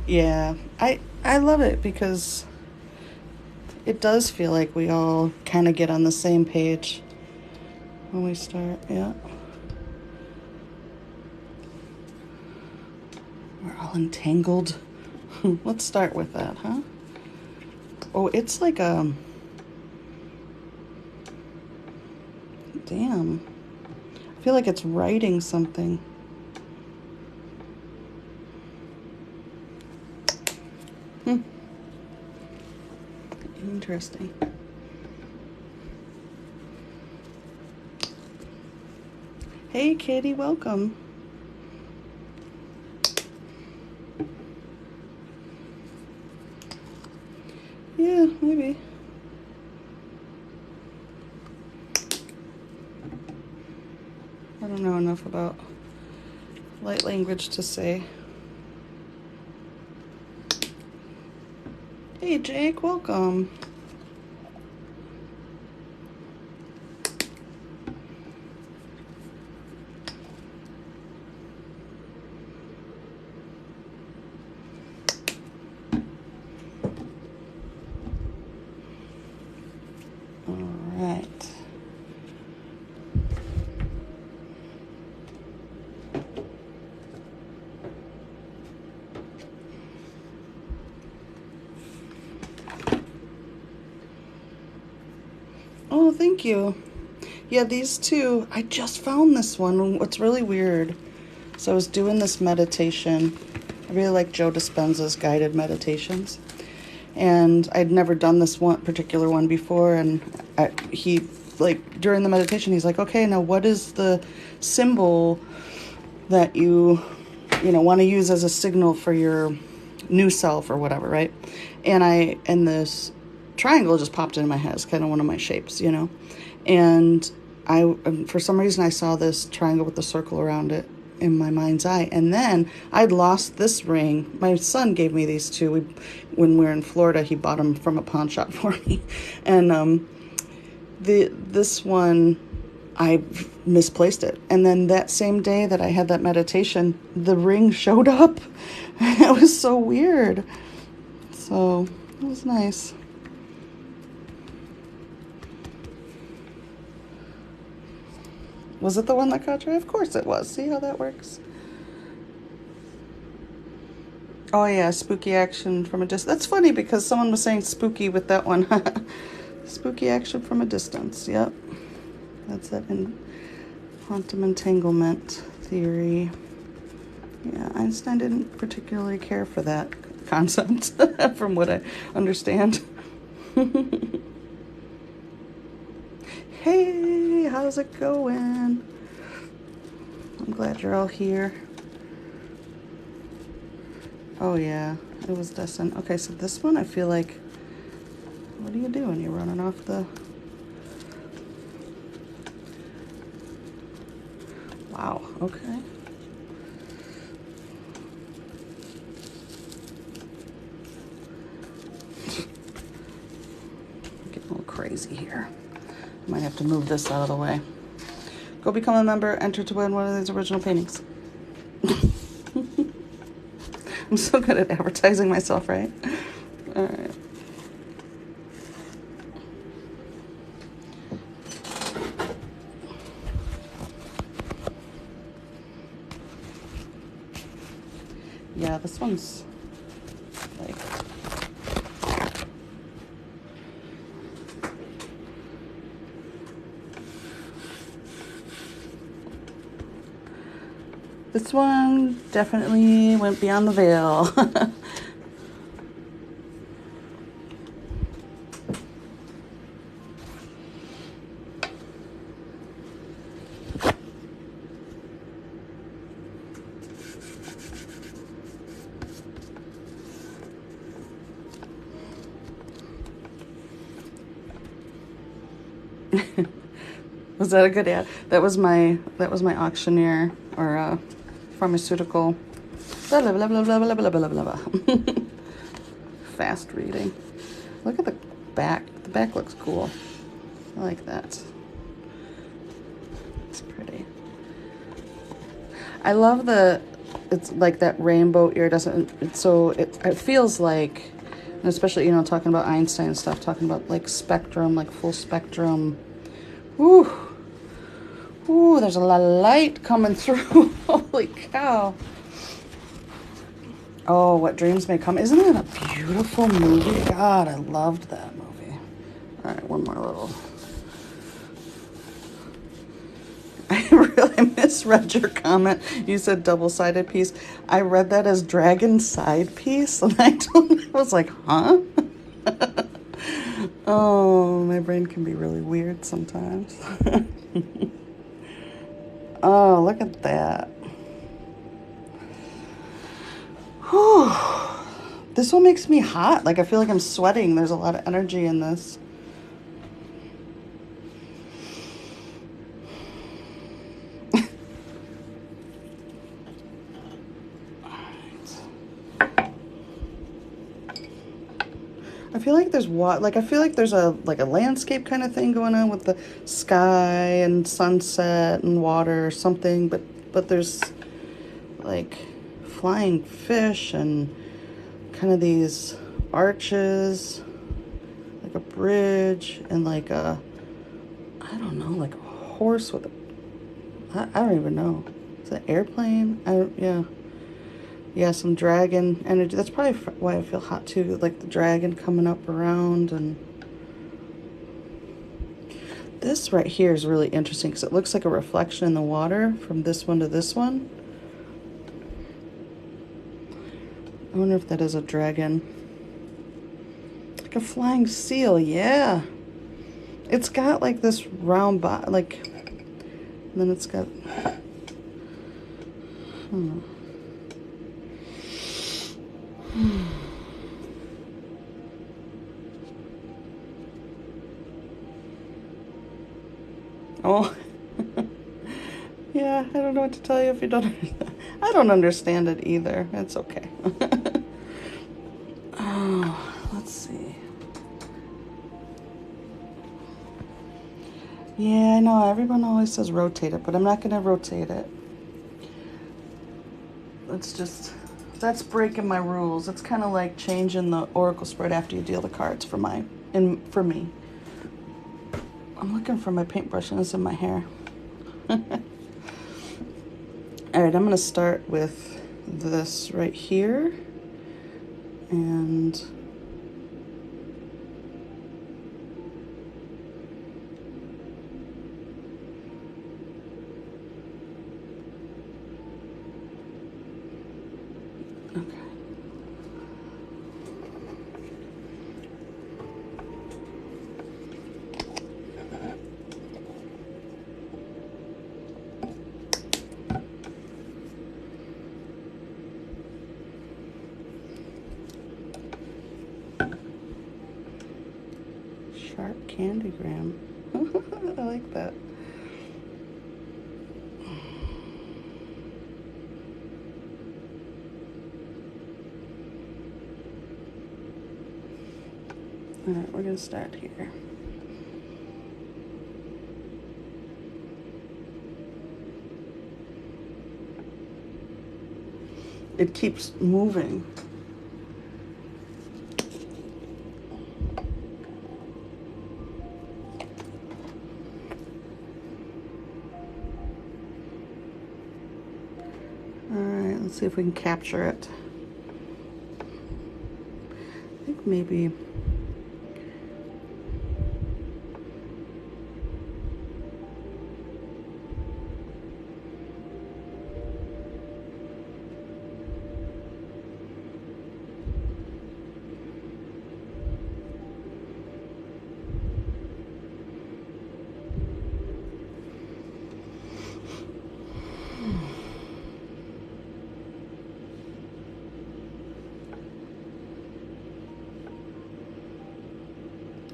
Yeah, I love it because it does feel like we all kind of get on the same page when we start. Yeah. We're all entangled. Let's start with that, huh? Oh, it's like a... Damn. I feel like it's writing something. Interesting. Hey, Katie, welcome. Yeah, maybe. I don't know enough about light language to say. Hey Jake, welcome. All right. Oh, thank you. Yeah, these two, I just found this one. What's really weird. So I was doing this meditation. I really like Joe Dispenza's guided meditations. And I'd never done this one particular one before. And he, like, during the meditation, he's like, okay, now what is the symbol that you want to use as a signal for your new self or whatever, right? And this triangle just popped into my head. It's kind of one of my shapes, And for some reason, I saw this triangle with the circle around it in my mind's eye. And then I'd lost this ring. My son gave me these two. When we were in Florida, he bought them from a pawn shop for me. And this one, I misplaced it. And then that same day that I had that meditation, the ring showed up. It was so weird. So it was nice. Was it the one that caught your eye? Of course it was. See how that works? Oh yeah, spooky action from a distance. That's funny because someone was saying spooky with that one. Spooky action from a distance. Yep. That's it in quantum entanglement theory. Yeah, Einstein didn't particularly care for that concept, from what I understand. Hey, how's it going? I'm glad you're all here. Oh yeah, it was decent. Okay, so this one I feel like, what are you doing? You're running off the... Wow, okay. Getting a little crazy here. I might have to move this out of the way. Go become a member, enter to win one of these original paintings. I'm so good at advertising myself, right? All right. Yeah, this one's like... This one definitely went beyond the veil. Was that a good ad? That was my auctioneer or pharmaceutical. Blah, blah, blah, blah, blah, blah, blah, blah, blah. Fast reading. Look at the back. The back looks cool. I like that. It's pretty. I love it's like that rainbow iridescent. It feels like, and especially, talking about Einstein and stuff, talking about like spectrum, like full spectrum. Ooh, there's a lot of light coming through. Holy cow. Oh, What Dreams May Come. Isn't it a beautiful movie? God, I loved that movie. All right, one more little. I really misread your comment. You said double-sided piece. I read that as dragon side piece, and I was like, huh? Oh, my brain can be really weird sometimes. Oh, look at that. Whew. This one makes me hot. Like I feel like I'm sweating. There's a lot of energy in this. I feel like there's I feel like there's a landscape kind of thing going on with the sky and sunset and water or something, but there's like flying fish and kind of these arches, like a bridge and like a, I don't know, like a horse with a, I don't even know. Is it an airplane? Yeah. Yeah, some dragon energy. That's probably why I feel hot too. Like the dragon coming up around. And this right here is really interesting because it looks like a reflection in the water from this one to this one. I wonder if that is a dragon. Like a flying seal, yeah. It's got like this round body, like, and then it's got, Oh, yeah, I don't know what to tell you if you don't. I don't understand it either. It's okay. Oh, let's see. Yeah, I know. Everyone always says rotate it, but I'm not going to rotate it. That's breaking my rules. It's kind of like changing the oracle spread after you deal the cards for me. I'm looking for my paintbrush and it's in my hair. All right, I'm going to start with this right here. And okay. Sharp Candygram. I like that. All right, we're going to start here. It keeps moving. All right, let's see if we can capture it. I think maybe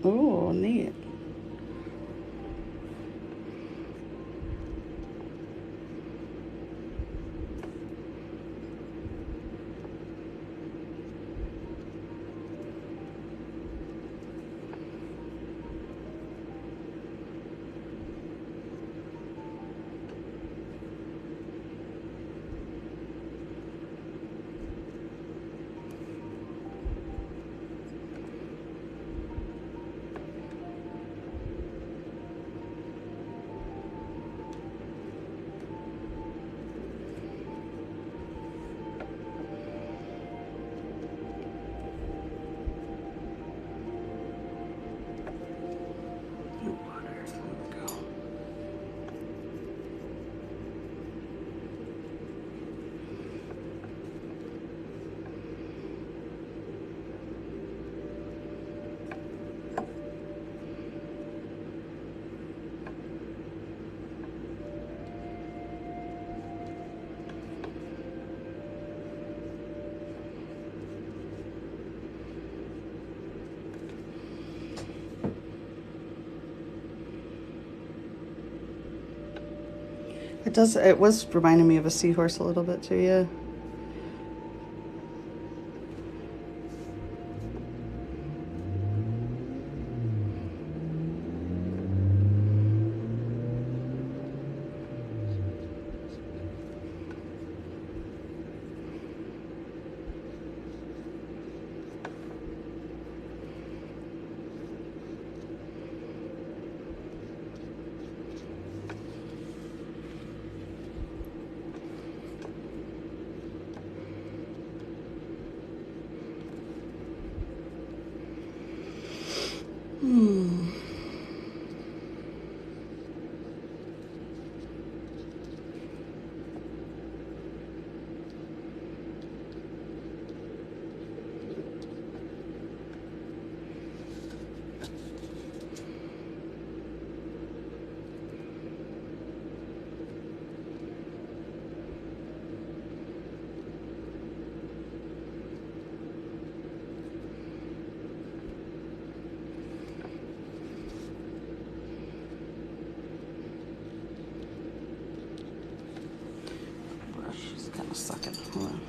oh, neat. It was reminding me of a seahorse a little bit too, yeah. Brush is kind of sucking. Hold on.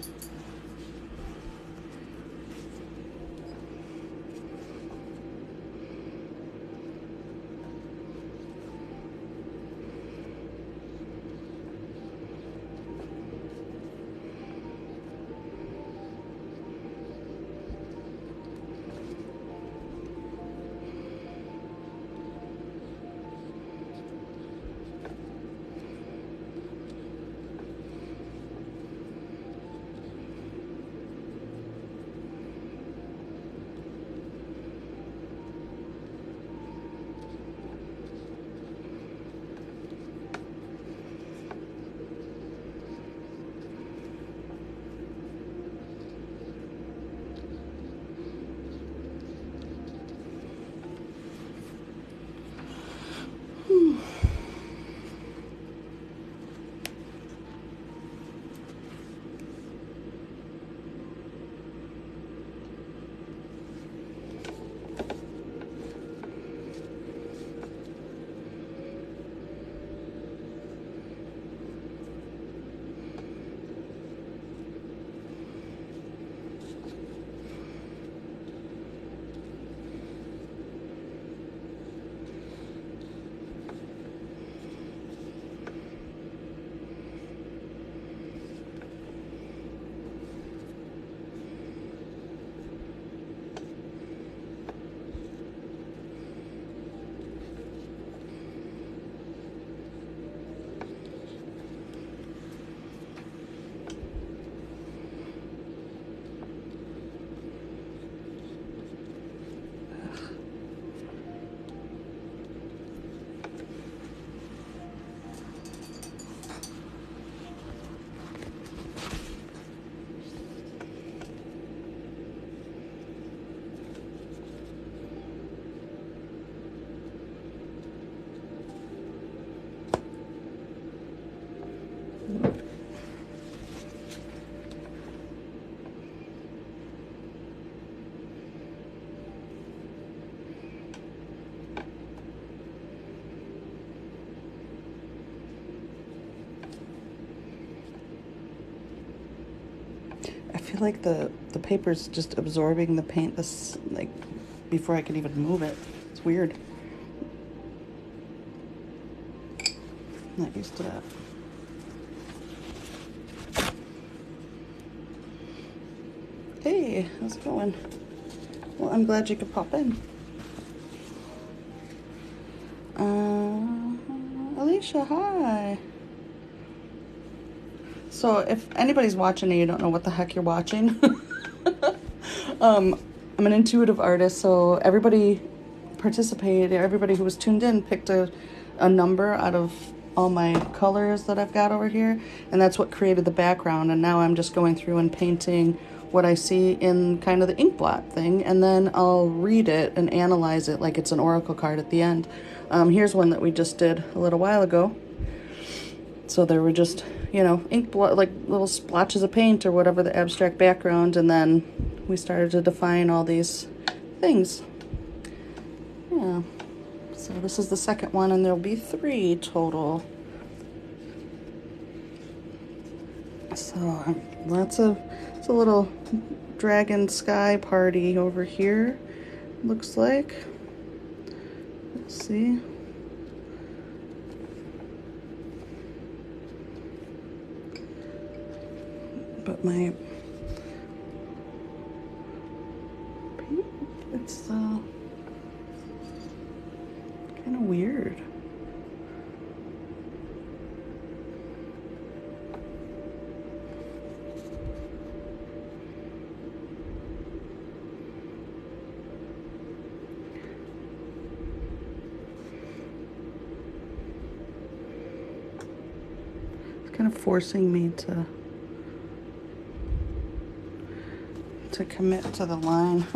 I feel like the paper's just absorbing the paint this like before I can even move it. It's weird. I'm not used to that. Hey, how's it going? Well, I'm glad you could pop in. Alicia, hi. So if anybody's watching and you don't know what the heck you're watching, I'm an intuitive artist, so everybody participated, everybody who was tuned in picked a number out of all my colors that I've got over here, and that's what created the background. And now I'm just going through and painting what I see in kind of the ink blot thing, and then I'll read it and analyze it like it's an oracle card at the end. Here's one that we just did a little while ago. So there were just, you know, ink blot, like little splotches of paint or whatever the abstract background, and then we started to define all these things. Yeah. So this is the second one, and there'll be 3 total. So it's a little dragon sky party over here, looks like. Let's see. But my paint, it's kind of weird. It's kind of forcing me to commit to the line.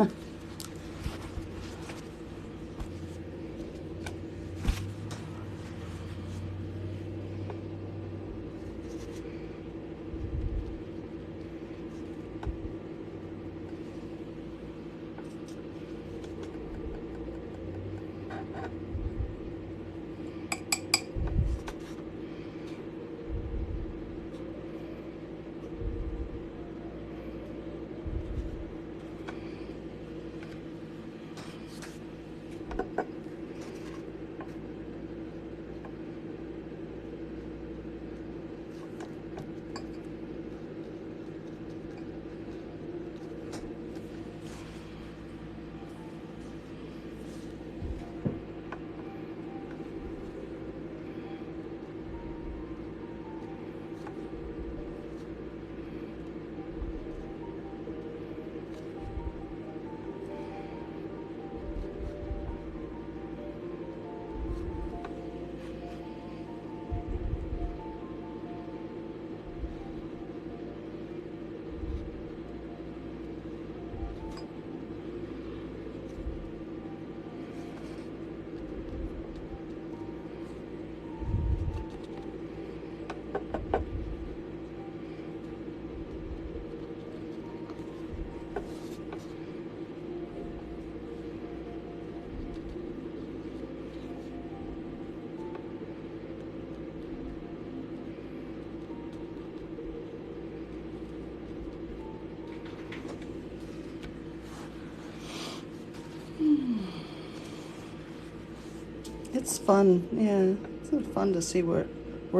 It's fun, yeah. It's fun to see where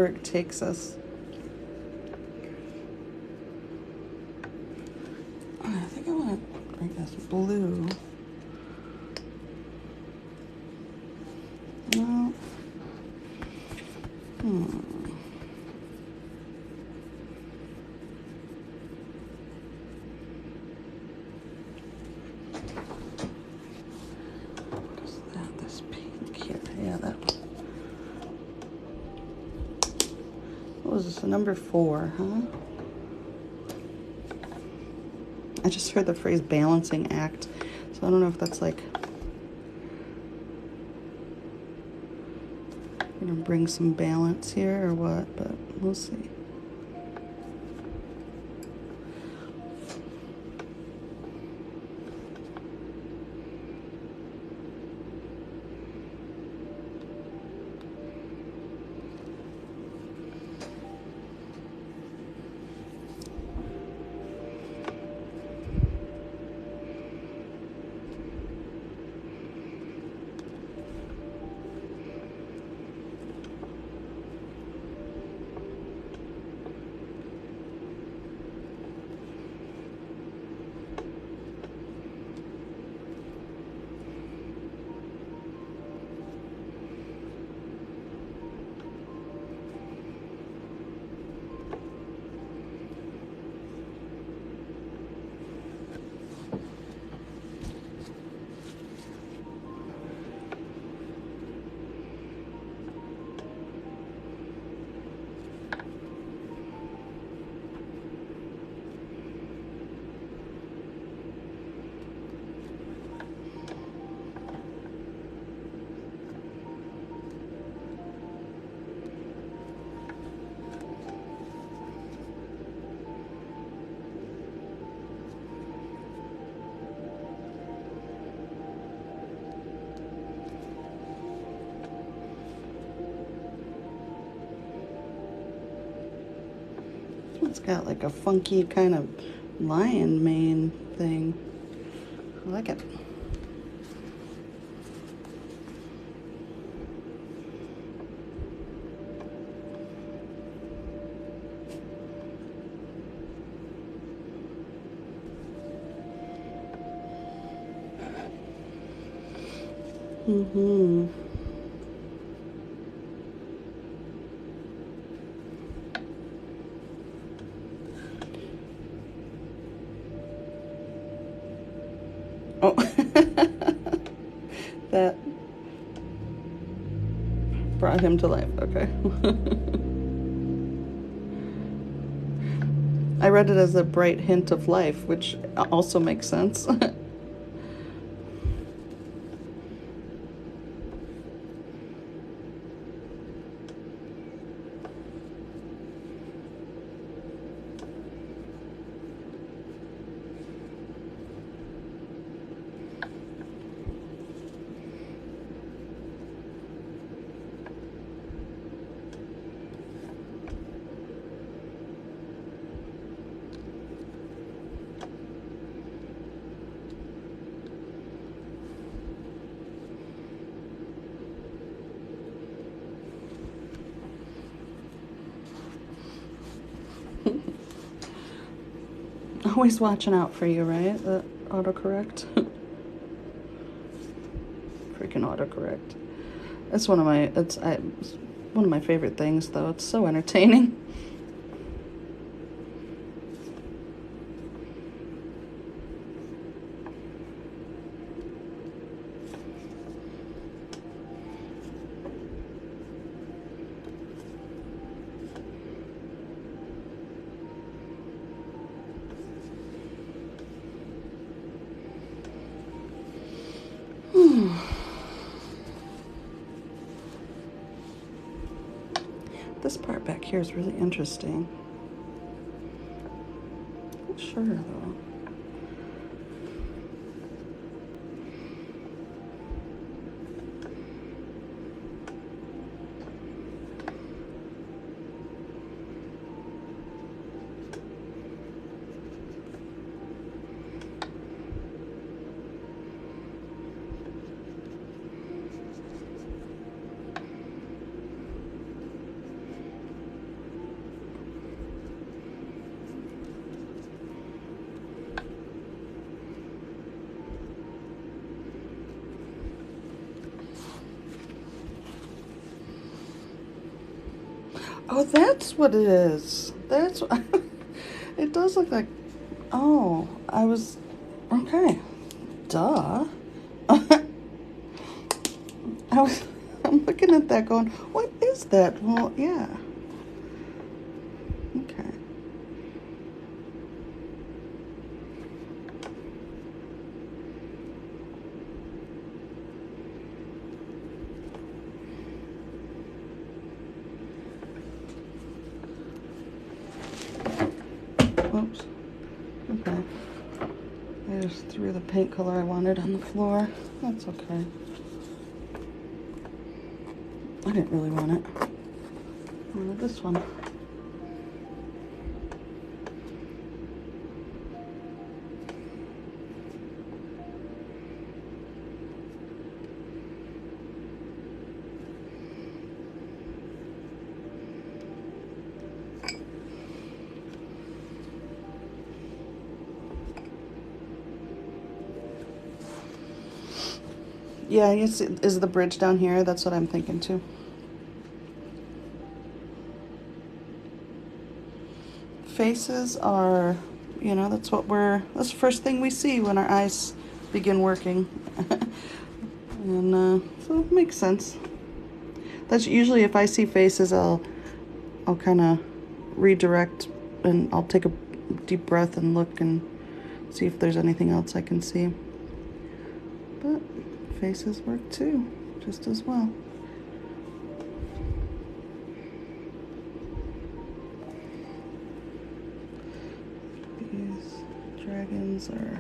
it takes us. I think I want to bring this blue. No. What is that? This pink here. Yeah, that one. What was this? A number 4, huh? I just heard the phrase balancing act, so I don't know if that's like gonna bring some balance here or what, but we'll see. It's got like a funky kind of lion mane thing. I like it. Mm-hmm. Oh, that brought him to life. Okay. I read it as a bright hint of life, which also makes sense. Always watching out for you, right? The autocorrect. Freaking autocorrect. It's one of my one of my favorite things, though. It's so entertaining. This part back here is really interesting. Not sure though. Oh, that's what it is. That's what, it does look like. Oh, I was okay. Duh. I was. I'm looking at that, going, "What is that?" Well, yeah. Okay. Oops. Okay. I just threw the paint color I wanted on the floor. That's okay. I didn't really want it. I wanted this one. Yeah, you see, is the bridge down here? That's what I'm thinking too. Faces are, that's that's the first thing we see when our eyes begin working. And so it makes sense. That's usually, if I see faces, I'll kind of redirect, and I'll take a deep breath and look and see if there's anything else I can see. But faces work too, just as well. These dragons are...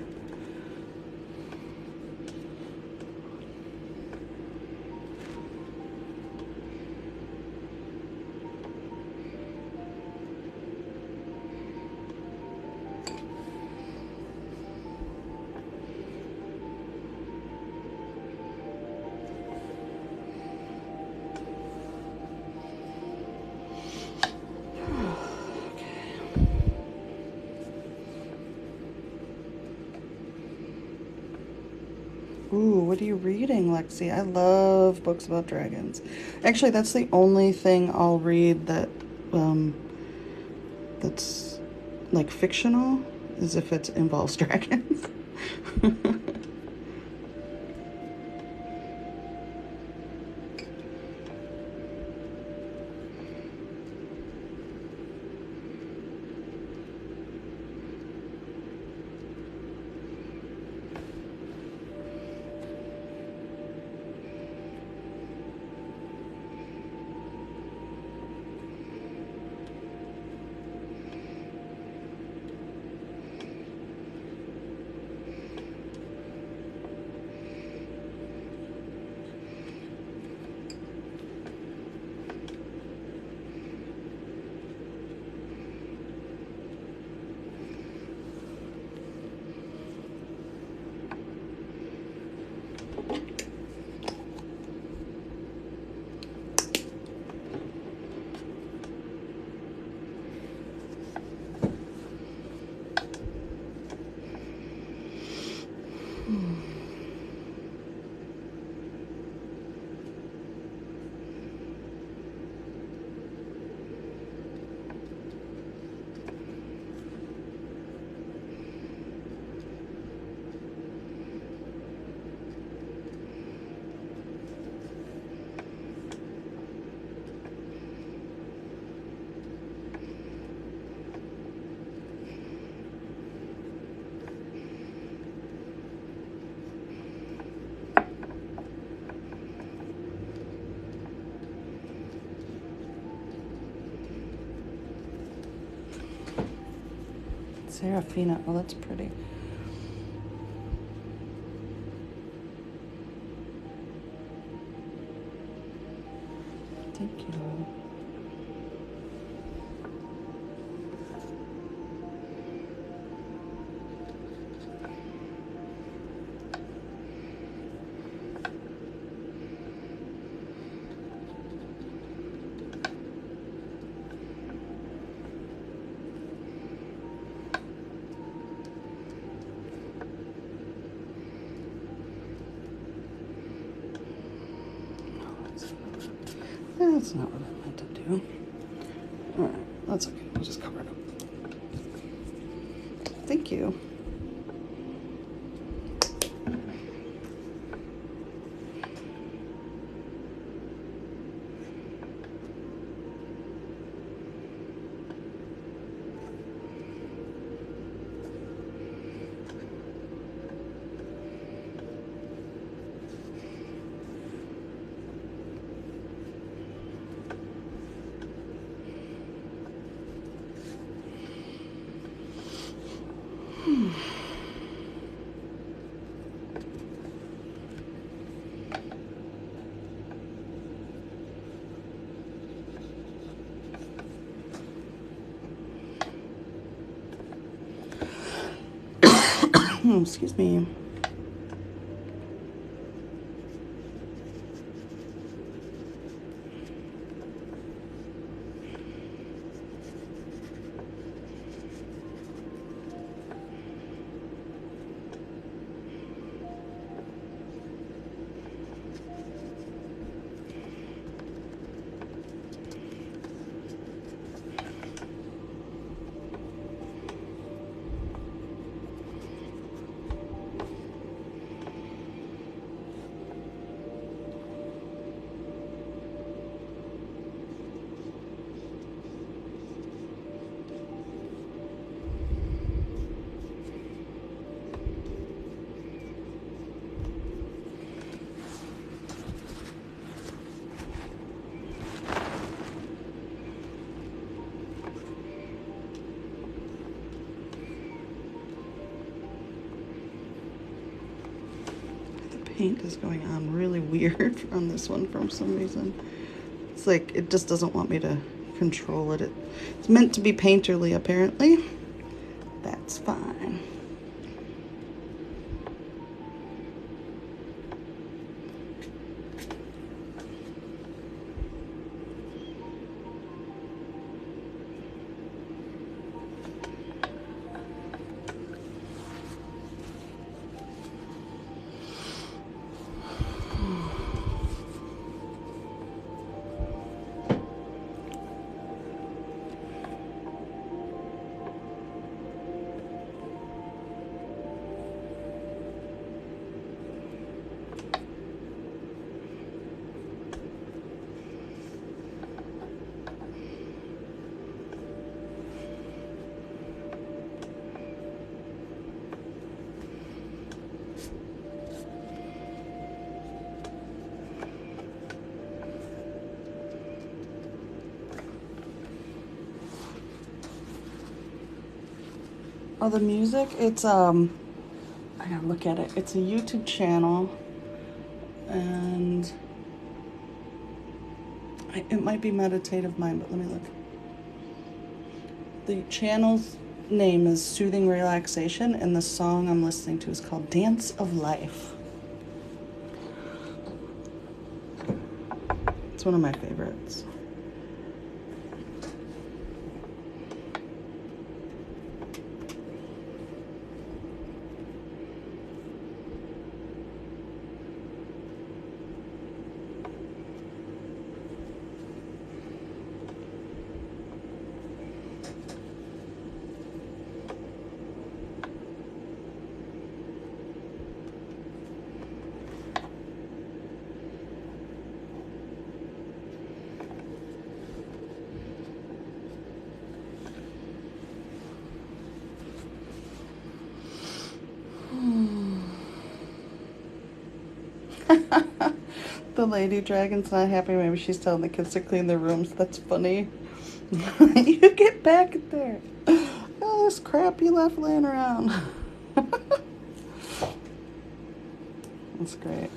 Ooh, what are you reading, Lexi? I love books about dragons. Actually, that's the only thing I'll read that that's like fictional, is if it involves dragons. Serafina. Oh, that's pretty. Thank you. That's not what I meant to do. Alright, that's okay. We'll just cover it up. Thank you. Excuse me. Paint is going on really weird on this one for some reason. It's like it just doesn't want me to control it. It's meant to be painterly apparently, That's fine. Oh, the music, it's I gotta look at it. It's a YouTube channel, and it might be Meditative Mind, but let me look. The channel's name is Soothing Relaxation, and the song I'm listening to is called Dance of Life. It's one of my favorites. The lady dragon's not happy. Maybe she's telling the kids to clean their rooms. That's funny. You get back in there. Oh, this crap you left laying around. That's great.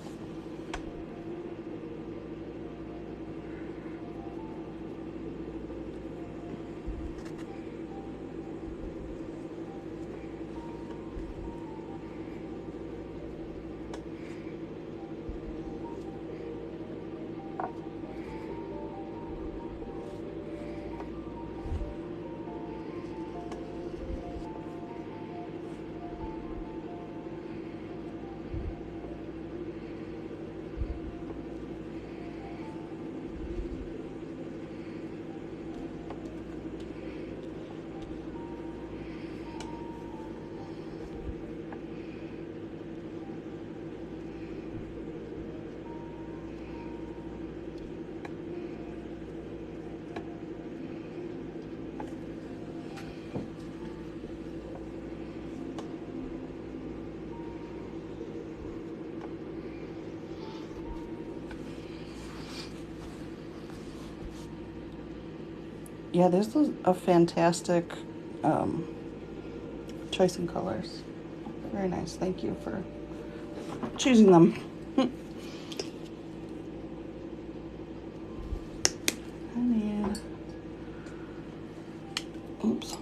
Yeah, there's a fantastic choice in colors. Very nice. Thank you for choosing them. I need... Oops.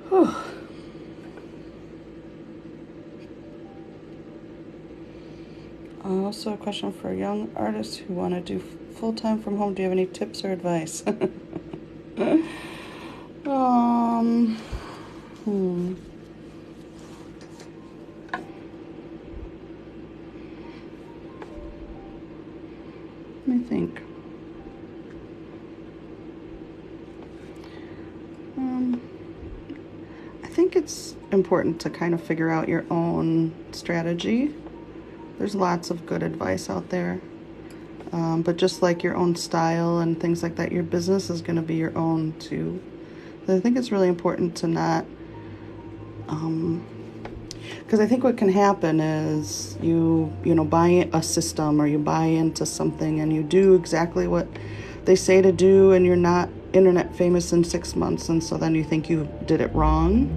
Whew. Also, a question for young artists who want to do full-time from home. Do you have any tips or advice? Hmm. Let me think. I think it's important to kind of figure out your own strategy. There's lots of good advice out there. But just like your own style and things like that, your business is going to be your own too. So I think it's really important to not, because I think what can happen is you buy a system or you buy into something and you do exactly what they say to do, and you're not internet famous in 6 months, and so then you think you did it wrong,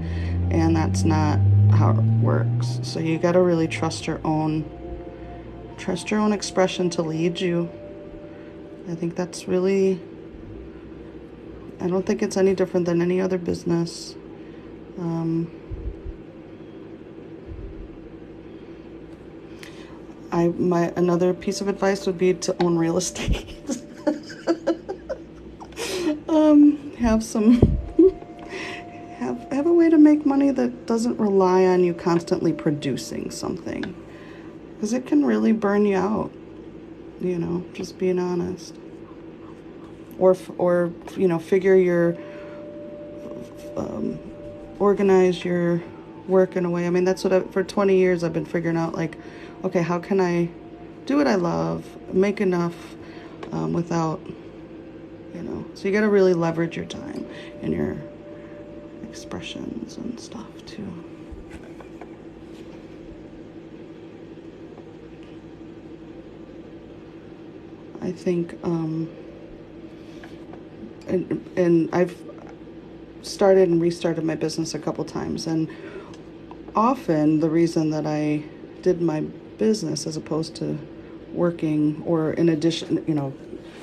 and that's not how it works. So you got to really trust your own expression to lead you. I think that's really, I don't think it's any different than any other business. Another piece of advice would be to own real estate. Have a way to make money that doesn't rely on you constantly producing something, because it can really burn you out, just being honest. Or figure your, organize your work in a way. I mean, that's what for 20 years I've been figuring out, like, okay, how can I do what I love, make enough without, so you got to really leverage your time and your expressions and stuff too. I think, and I've started and restarted my business a couple times, and often the reason that I did my business as opposed to working, or in addition,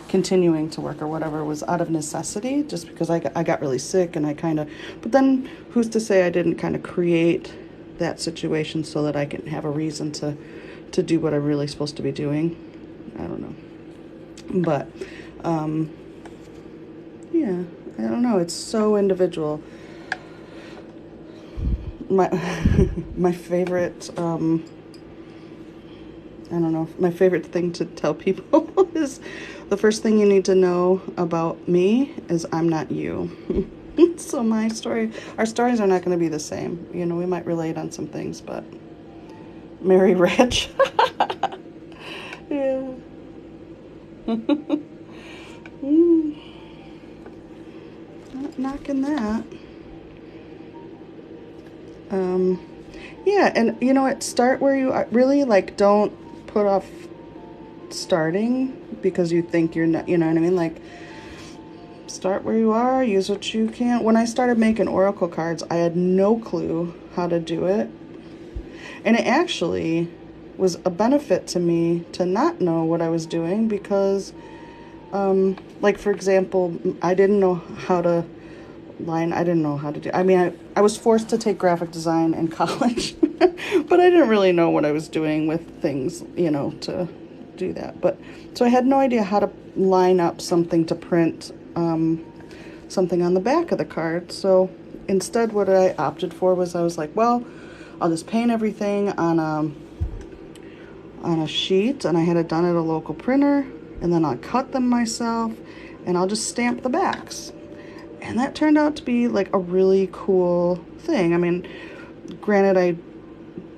continuing to work or whatever, was out of necessity, just because I got really sick, and but then who's to say I didn't kind of create that situation so that I can have a reason to do what I'm really supposed to be doing. I don't know. But, yeah, I don't know. It's so individual. My favorite, my favorite thing to tell people is the first thing you need to know about me is I'm not you. So our stories are not going to be the same. We might relate on some things, but Mary Rich. Yeah. Not knocking that. Yeah, and you know what? Start where you are. Really, like, don't put off starting because you think you're not, you know what I mean? Like, start where you are, use what you can. When I started making Oracle cards, I had no clue how to do it. And it actually was a benefit to me to not know what I was doing, because, like, for example, I didn't know how to I didn't know how to do. I mean, I was forced to take graphic design in college, but I didn't really know what I was doing with things, to do that. But so I had no idea how to line up something to print something on the back of the card. So instead, what I opted for was, I was like, well, I'll just paint everything on a sheet, and I had it done at a local printer, and then I'll cut them myself, and I'll just stamp the backs. And that turned out to be like a really cool thing. I mean, granted, I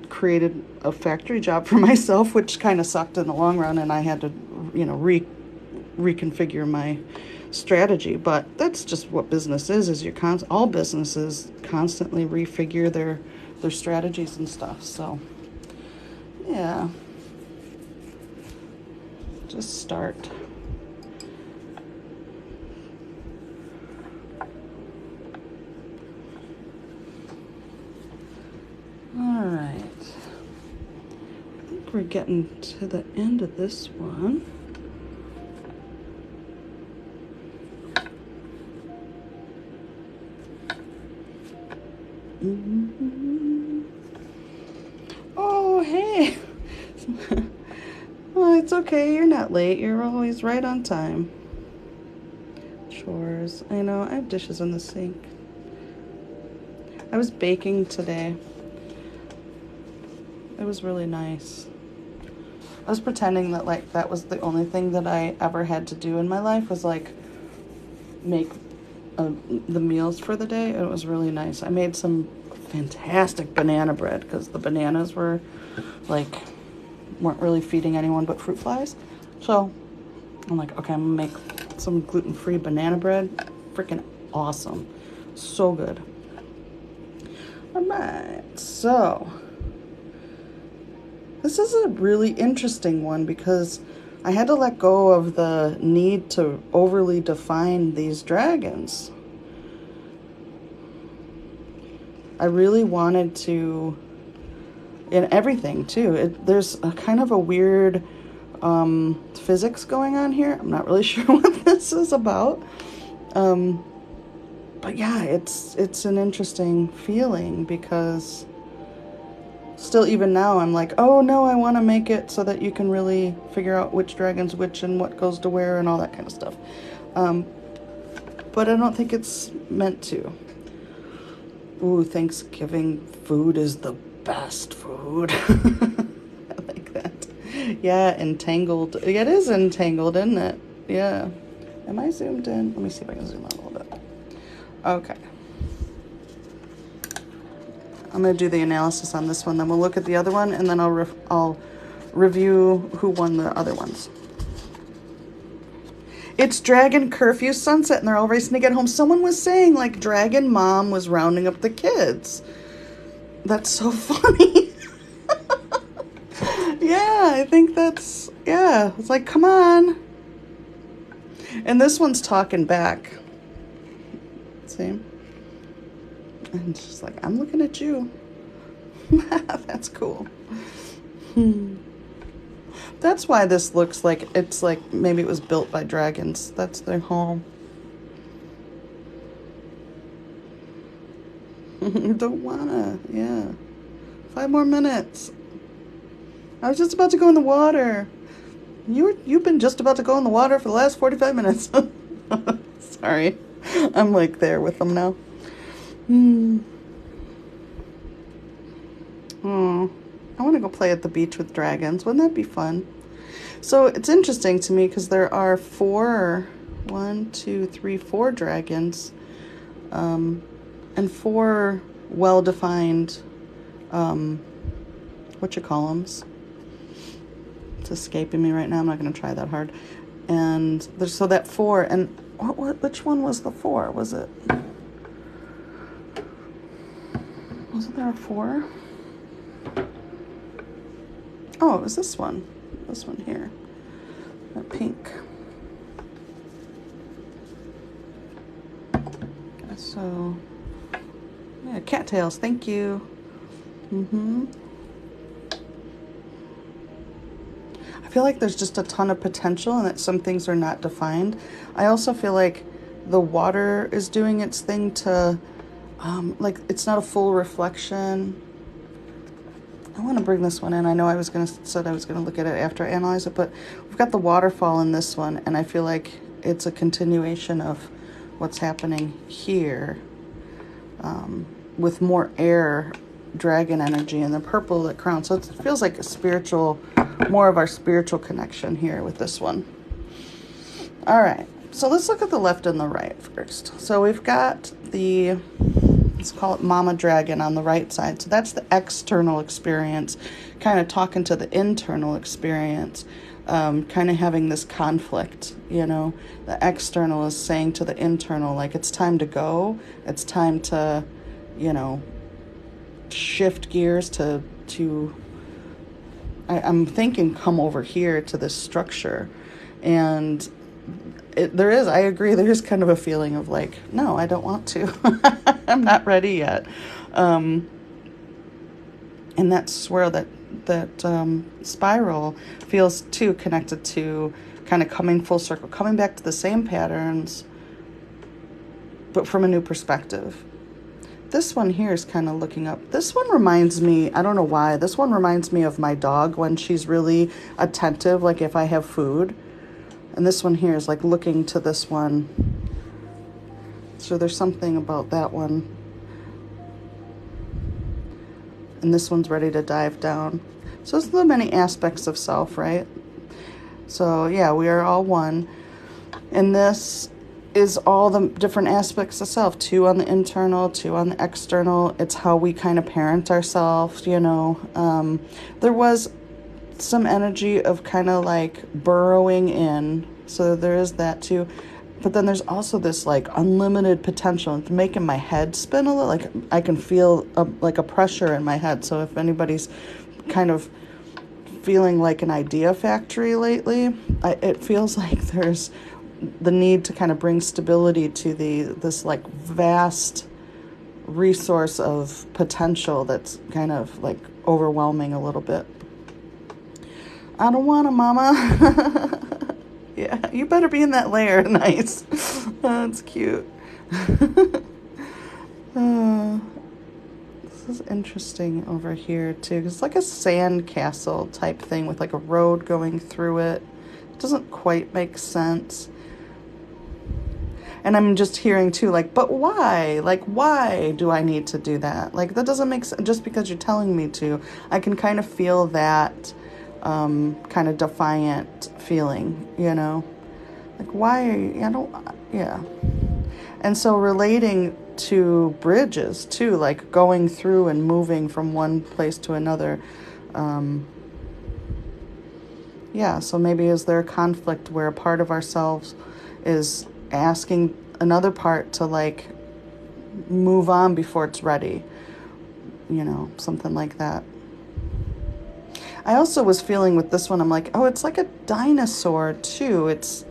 created a factory job for myself, which kind of sucked in the long run, and I had to, reconfigure my strategy. But that's just what business is all businesses constantly refigure their strategies and stuff. So, yeah, just start. All right, I think we're getting to the end of this one. Mm-hmm. Oh, hey. Oh, it's okay. You're not late. You're always right on time. Chores. I know. I have dishes in the sink. I was baking today. It was really nice. I was pretending that like that was the only thing that I ever had to do in my life was like make the meals for the day. It was really nice. I made some fantastic banana bread because the bananas were like weren't really feeding anyone but fruit flies. So I'm like, okay, I'm gonna make some gluten-free banana bread. Freaking awesome. So good. All right, so this is a really interesting one because I had to let go of the need to overly define these dragons. I really wanted to, in everything too. There's a kind of a weird physics going on here. I'm not really sure what this is about. But yeah, it's an interesting feeling because still even now I'm like, oh no, I want to make it so that you can really figure out which dragon's which and what goes to where and all that kind of stuff. But I don't think it's meant to. Ooh, Thanksgiving food is the best food. I like that. Yeah, entangled. Yeah, it is entangled, isn't it? Yeah. Am I zoomed in? Let me see if I can zoom out a little bit. Okay. I'm going to do the analysis on this one, then we'll look at the other one, and then I'll review who won the other ones. It's Dragon Curfew Sunset, and they're all racing to get home. Someone was saying, like, Dragon Mom was rounding up the kids. That's so funny. Yeah, I think that's, yeah. It's like, come on. And this one's talking back. See? And she's like, I'm looking at you. That's cool. That's why this looks like, it's like, maybe it was built by dragons. That's their home. Don't wanna, yeah. 5 more minutes. I was just about to go in the water. You've been just about to go in the water for the last 45 minutes. Sorry. I'm like there with them now. Oh, I want to go play at the beach with dragons. Wouldn't that be fun? So it's interesting to me because there are 4 dragons, and 4 well-defined, whatchamacallums. It's escaping me right now. I'm not going to try that hard. And there's so that 4, and which one was the 4? Wasn't there a 4? Oh, it was this one. This one here. That pink. So, yeah, cattails. Thank you. I feel like there's just a ton of potential and that some things are not defined. I also feel like the water is doing its thing to, like, it's not a full reflection. I want to bring this one in. I know I was said I was gonna look at it after I analyze it, but we've got the waterfall in this one, and I feel like it's a continuation of what's happening here, with more air, dragon energy, and the purple that crown. So it feels like a spiritual, more of our spiritual connection here with this one. All right, so let's look at the left and the right first. So we've got the, let's call it Mama Dragon on the right side. So that's the external experience, kind of talking to the internal experience, kind of having this conflict, you know. The external is saying to the internal, like, it's time to go. It's time to, you know, shift gears to I'm thinking come over here to this structure. And I agree, there is kind of a feeling of like, no, I don't want to. I'm not ready yet. And that swirl, that spiral feels too connected to kind of coming full circle, coming back to the same patterns, but from a new perspective. This one here is kind of looking up. This one reminds me, I don't know why, this one reminds me of my dog when she's really attentive, like if I have food. And this one here is like looking to this one. So there's something about that one. And this one's ready to dive down. So it's the many aspects of self, right? So yeah, we are all one. And this is all the different aspects of self. 2 on the internal, 2 on the external. It's how we kind of parent ourselves, you know. There was some energy of kind of like burrowing in. So there is that too. But then there's also this like unlimited potential. It's making my head spin a little. Like I can feel like a pressure in my head. So if anybody's kind of feeling like an idea factory lately, it feels like there's the need to kind of bring stability to this like vast resource of potential that's kind of like overwhelming a little bit. I don't want to, mama. Yeah, you better be in that layer. Nice. That's cute. This is interesting over here too. It's like a sand castle type thing with like a road going through it. It doesn't quite make sense. And I'm just hearing too, like, but why? Like, why do I need to do that? Like, that doesn't make sense just because you're telling me to. I can kind of feel that kind of defiant feeling, you know? Like, why are you, I don't, yeah. And so relating to bridges too, like going through and moving from one place to another. Yeah, so maybe is there a conflict where a part of ourselves is asking another part to like move on before it's ready, you know, something like that. I also was feeling with this one, I'm like, oh, it's like a dinosaur too. It's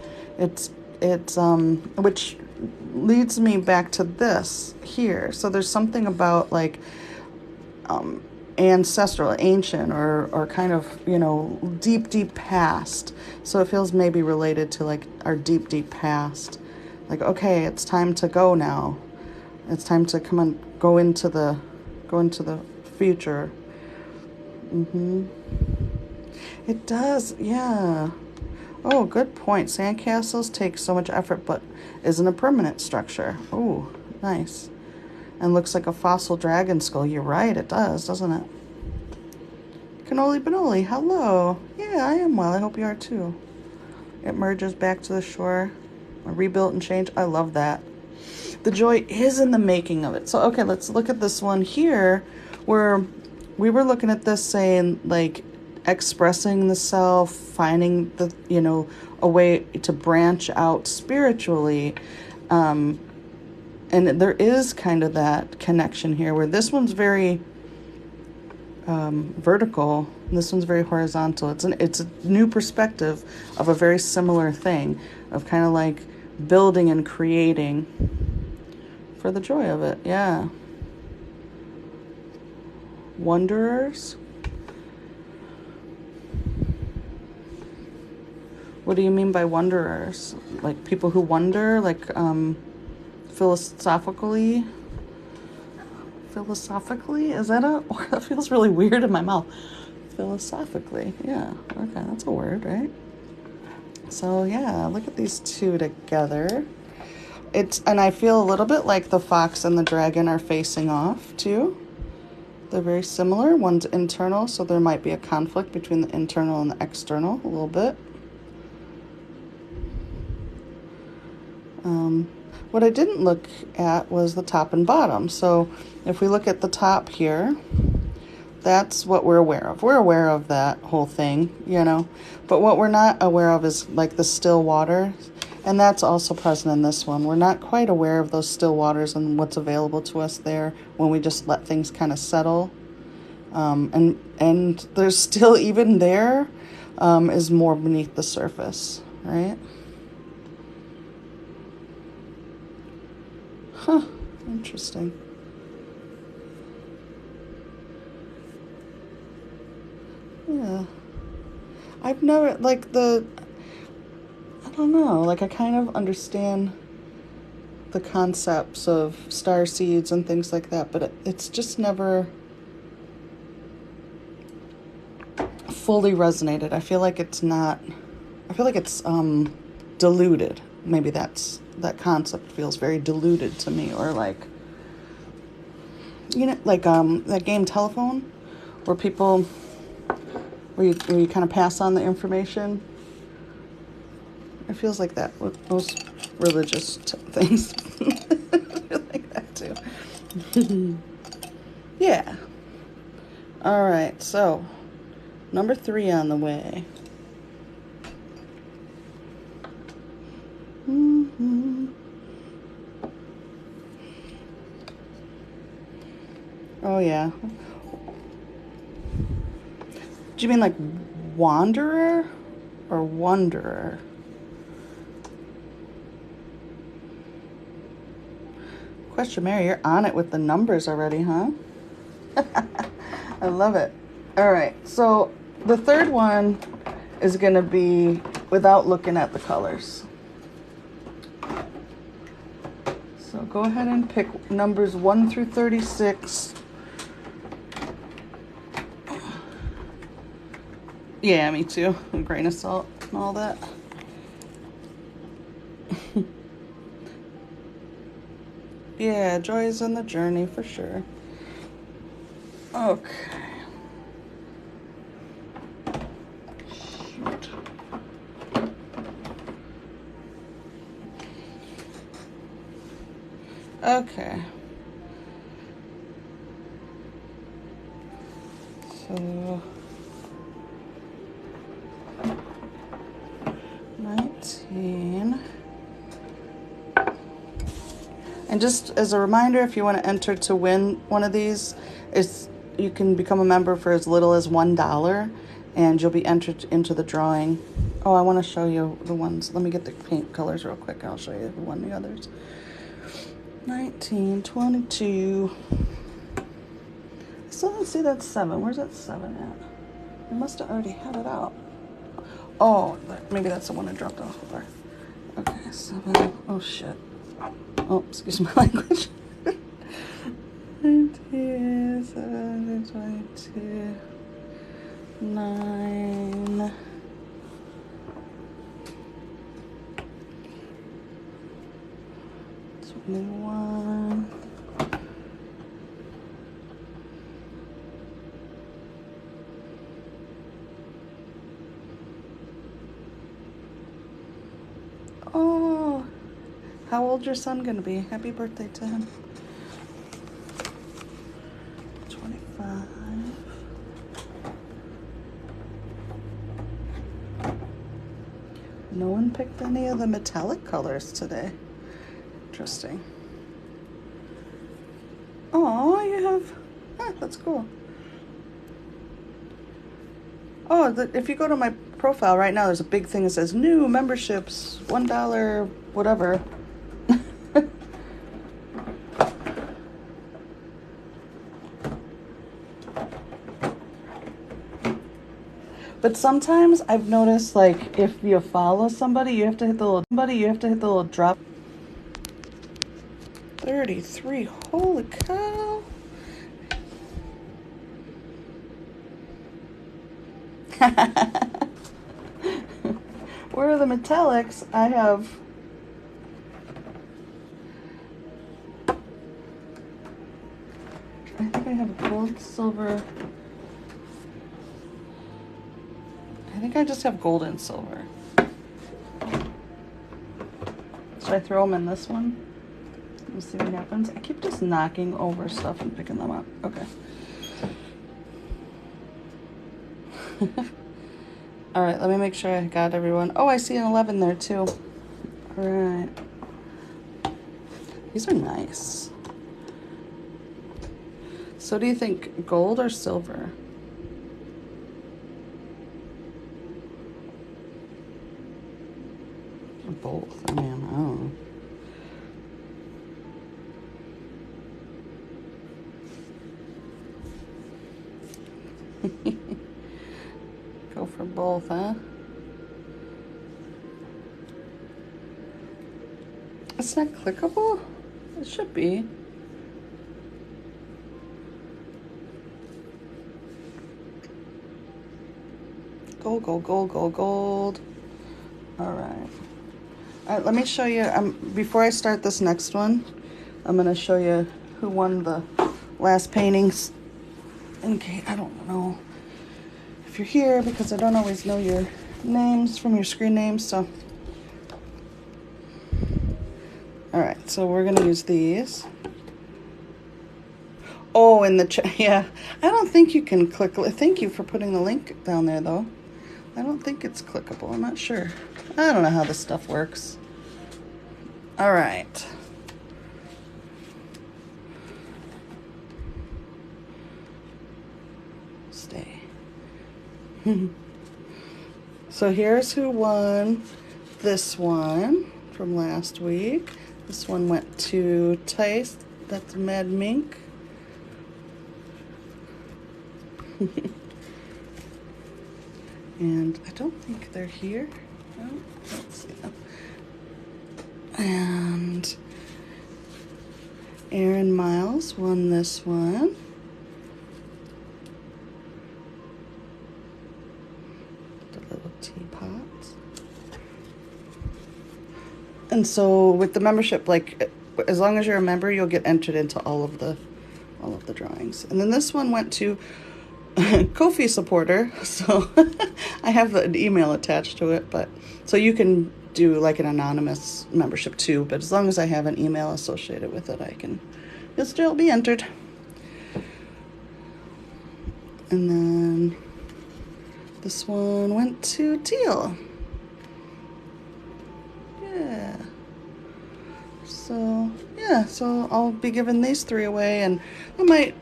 which leads me back to this here. So there's something about like ancestral, ancient, or kind of, you know, deep past. So it feels maybe related to like our deep past. Like, okay, it's time to go now. It's time to come on, go into the future. It does, yeah. Oh, good point. Sandcastles take so much effort, but isn't a permanent structure. Oh, nice. And looks like a fossil dragon skull. You're right, it does, doesn't it? Cannoli Benoli, hello. Yeah, I am well. I hope you are too. It merges back to the shore. Rebuilt and changed. I love that. The joy is in the making of it. So, okay, let's look at this one here where we were looking at this saying, like, expressing the self, finding the, you know, a way to branch out spiritually. And there is kind of that connection here where this one's very vertical, and this one's very horizontal. It's a new perspective of a very similar thing, of kind of like building and creating for the joy of it. Yeah. Wanderers. What do you mean by wanderers? Like people who wonder, like philosophically? Philosophically? Is that a... That feels really weird in my mouth. Philosophically. Yeah. Okay, that's a word, right? So, yeah, look at these two together. And I feel a little bit like the fox and the dragon are facing off, too. They're very similar. One's internal, so there might be a conflict between the internal and the external a little bit. What I didn't look at was the top and bottom. So if we look at the top here, that's what we're aware of. We're aware of that whole thing, you know. But what we're not aware of is like the still water. And that's also present in this one. We're not quite aware of those still waters and what's available to us there when we just let things kind of settle. And there's still, even there, is more beneath the surface, right? Huh, interesting. Yeah. I've never, like, I don't know, like, I kind of understand the concepts of star seeds and things like that, but it's just never fully resonated. I feel like it's diluted. Maybe that concept feels very diluted to me, or like, you know, like that game Telephone, where people where you kind of pass on the information. It feels like that with most religious things. I feel like that too. Yeah. All right, so number 3 on the way. Oh, yeah. Do you mean like wanderer or wanderer? Question Mary, you're on it with the numbers already, huh? I love it. All right, so the third one is going to be without looking at the colors. So go ahead and pick numbers 1 through 36. Yeah, me too. A grain of salt and all that. Yeah, joy is in the journey for sure. Okay. Shoot. Okay. So 19. And just as a reminder, if you want to enter to win one of these, you can become a member for as little as $1, and you'll be entered into the drawing. Oh, I want to show you the ones. Let me get the paint colors real quick, and I'll show you who won the others. 19, 22. I still don't see that 7. Where's that 7 at? I must have already had it out. Oh, maybe that's the one I dropped off of there. Okay, 7. Oh, shit. Oh, excuse my language. 19, 7, 22, 9. One. Oh, how old your son gonna be? Happy birthday to him. 25. No one picked any of the metallic colors today. Interesting. Oh, you have. That's cool. Oh, if you go to my profile right now, there's a big thing that says new memberships, $1, whatever. But sometimes I've noticed, like, if you follow somebody, you have to hit the little drop. 33. Holy cow. Where are the metallics? I think I have gold, silver. I think I just have gold and silver. Should I throw them in this one? We'll see what happens. I keep just knocking over stuff and picking them up. Okay. All right, let me make sure I got everyone. Oh, I see an 11 there too. All right. These are nice. So do you think gold or silver? Or both. I mean, I don't know. Go for both, huh? It's not clickable? It should be. Gold, gold, gold, gold, gold. All right. All right, let me show you. Before I start this next one, I'm going to show you who won the last paintings. Okay, I don't know if you're here, because I don't always know your names from your screen names, so. All right, so we're gonna use these. Oh, in the chat, yeah. I don't think you can click. Thank you for putting the link down there, though. I don't think it's clickable. I'm not sure. I don't know how this stuff works. All right. Stay. So here's who won this one from last week. This one went to Tice. That's Mad Mink. And I don't think they're here. No, let's see them. And Aaron Miles won this one. The little teapots. And so with the membership, like as long as you're a member, you'll get entered into all of the drawings. And then this one went to Ko-fi supporter, so I have an email attached to it, but so you can do like an anonymous membership too, but as long as I have an email associated with it, you'll still be entered. And then this one went to Teal. Yeah. So yeah, so I'll be giving these 3 away, and I might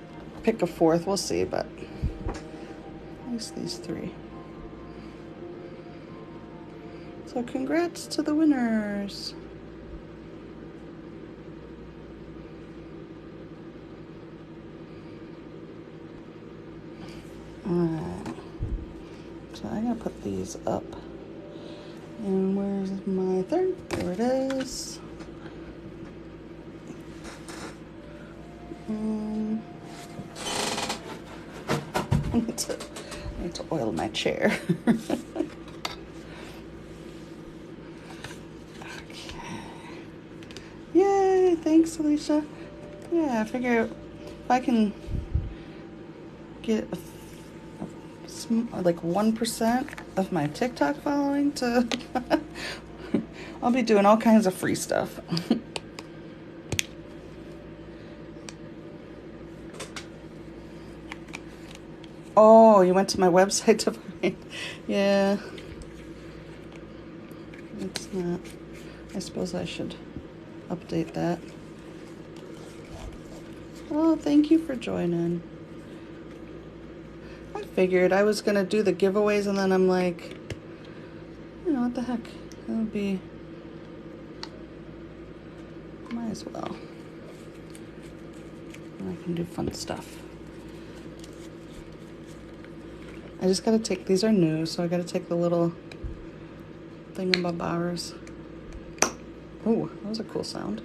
pick a 4th, we'll see, but at least these 3. So congrats to the winners. Alright. So I gotta put these up. And where's my 3rd? There it is. I need to oil my chair. Okay. Yay, thanks, Alicia. Yeah, I figure if I can get like 1% of my TikTok following to I'll be doing all kinds of free stuff. Oh, you went to my website to find. Yeah. It's not. I suppose I should update that. Oh, thank you for joining. I figured I was going to do the giveaways, and then I'm like, you know, what the heck? That would be. Might as well. And I can do fun stuff. I just gotta take, these are new, so I gotta take the little thingamabobers. Oh, that was a cool sound.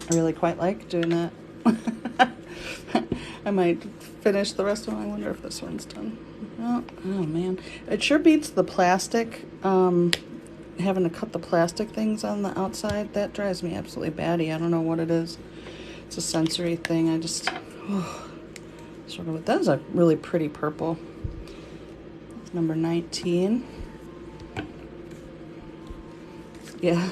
I really quite like doing that. I might finish the rest of them. I wonder if this one's done. Oh man. It sure beats the plastic, having to cut the plastic things on the outside. That drives me absolutely batty. I don't know what it is. It's a sensory thing. I just, sort of, that is a really pretty purple. It's number 19. Yeah.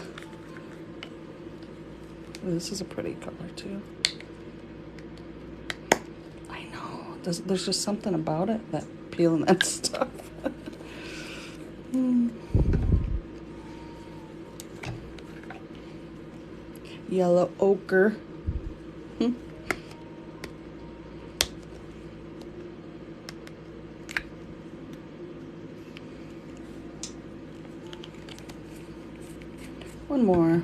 Ooh, this is a pretty color too. There's just something about it, that peeling that stuff. Yellow ochre. One more.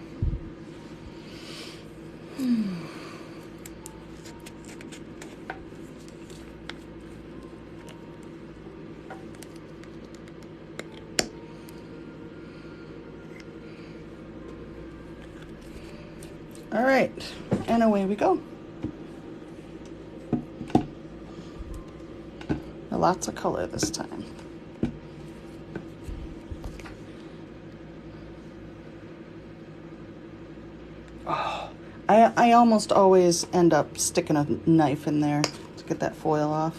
All right, and away we go. Lots of color this time. Oh, I almost always end up sticking a knife in there to get that foil off.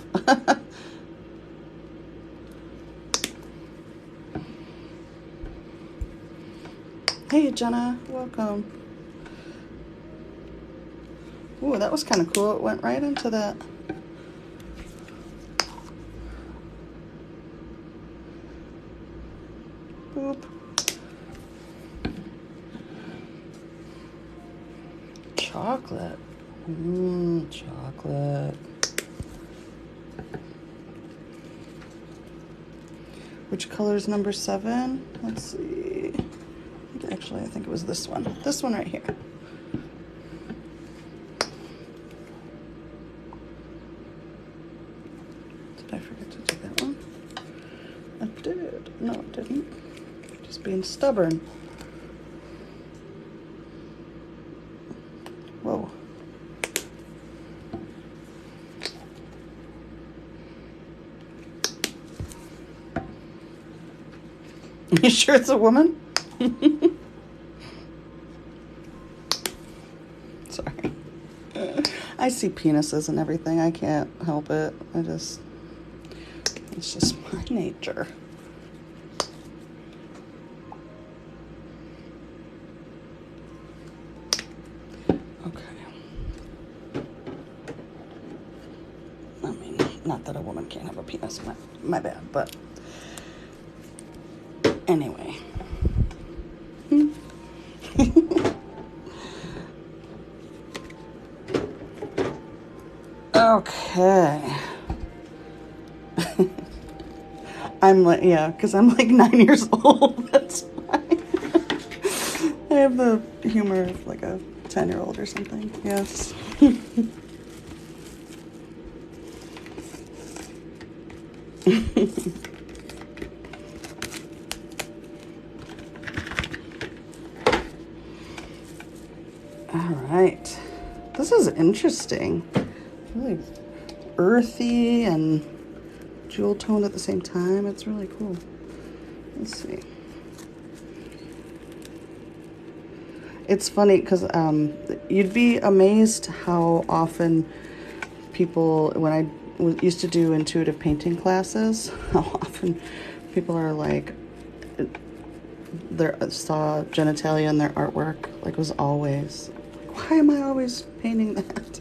Hey Jenna, welcome. Ooh, that was kind of cool. It went right into that. Boop. Chocolate. Chocolate. Which color is number 7? Let's see. Actually, I think it was this one. This one right here. Did I forget to do that one? I did. No, I didn't. Just being stubborn. Whoa. You sure it's a woman? Sorry. I see penises and everything. I can't help it. It's just my nature. Okay. I mean, not that a woman can't have a penis, my bad, but anyway. Okay. I'm like, yeah, because I'm like 9 years old. That's fine. I have the humor of like a 10-year-old or something. Yes. All right. This is interesting. Really earthy and jewel toned at the same time. It's really cool. Let's see. It's funny because you'd be amazed how often people, when I used to do intuitive painting classes, how often people are like, saw genitalia in their artwork. Like, it was always, why am I always painting that?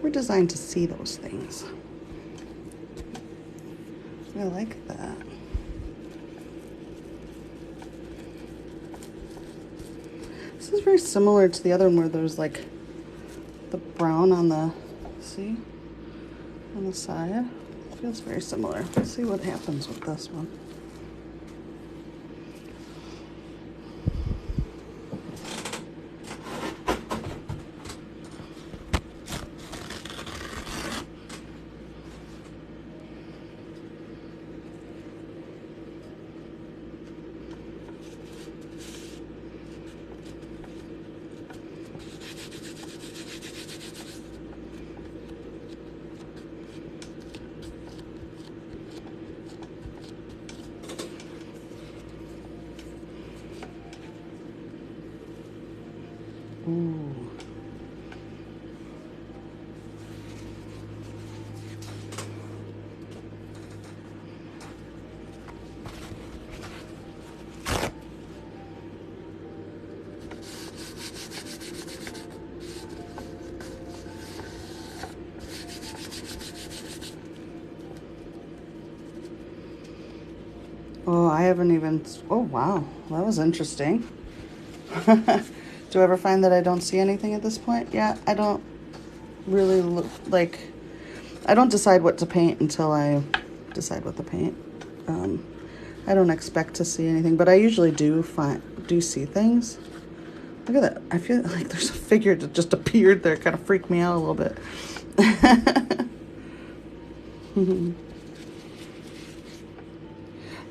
We're designed to see those things. I like that. This is very similar to the other one where there's like the brown on the, see, on the side. It feels very similar. Let's see what happens with this one. Ooh. Oh, I haven't even, oh wow, that was interesting. Do you ever find that I don't see anything at this point? Yeah, I don't really look like, I don't decide what to paint until I decide what to paint. I don't expect to see anything, but I usually do see things. Look at that. I feel like there's a figure that just appeared there. It kind of freaked me out a little bit.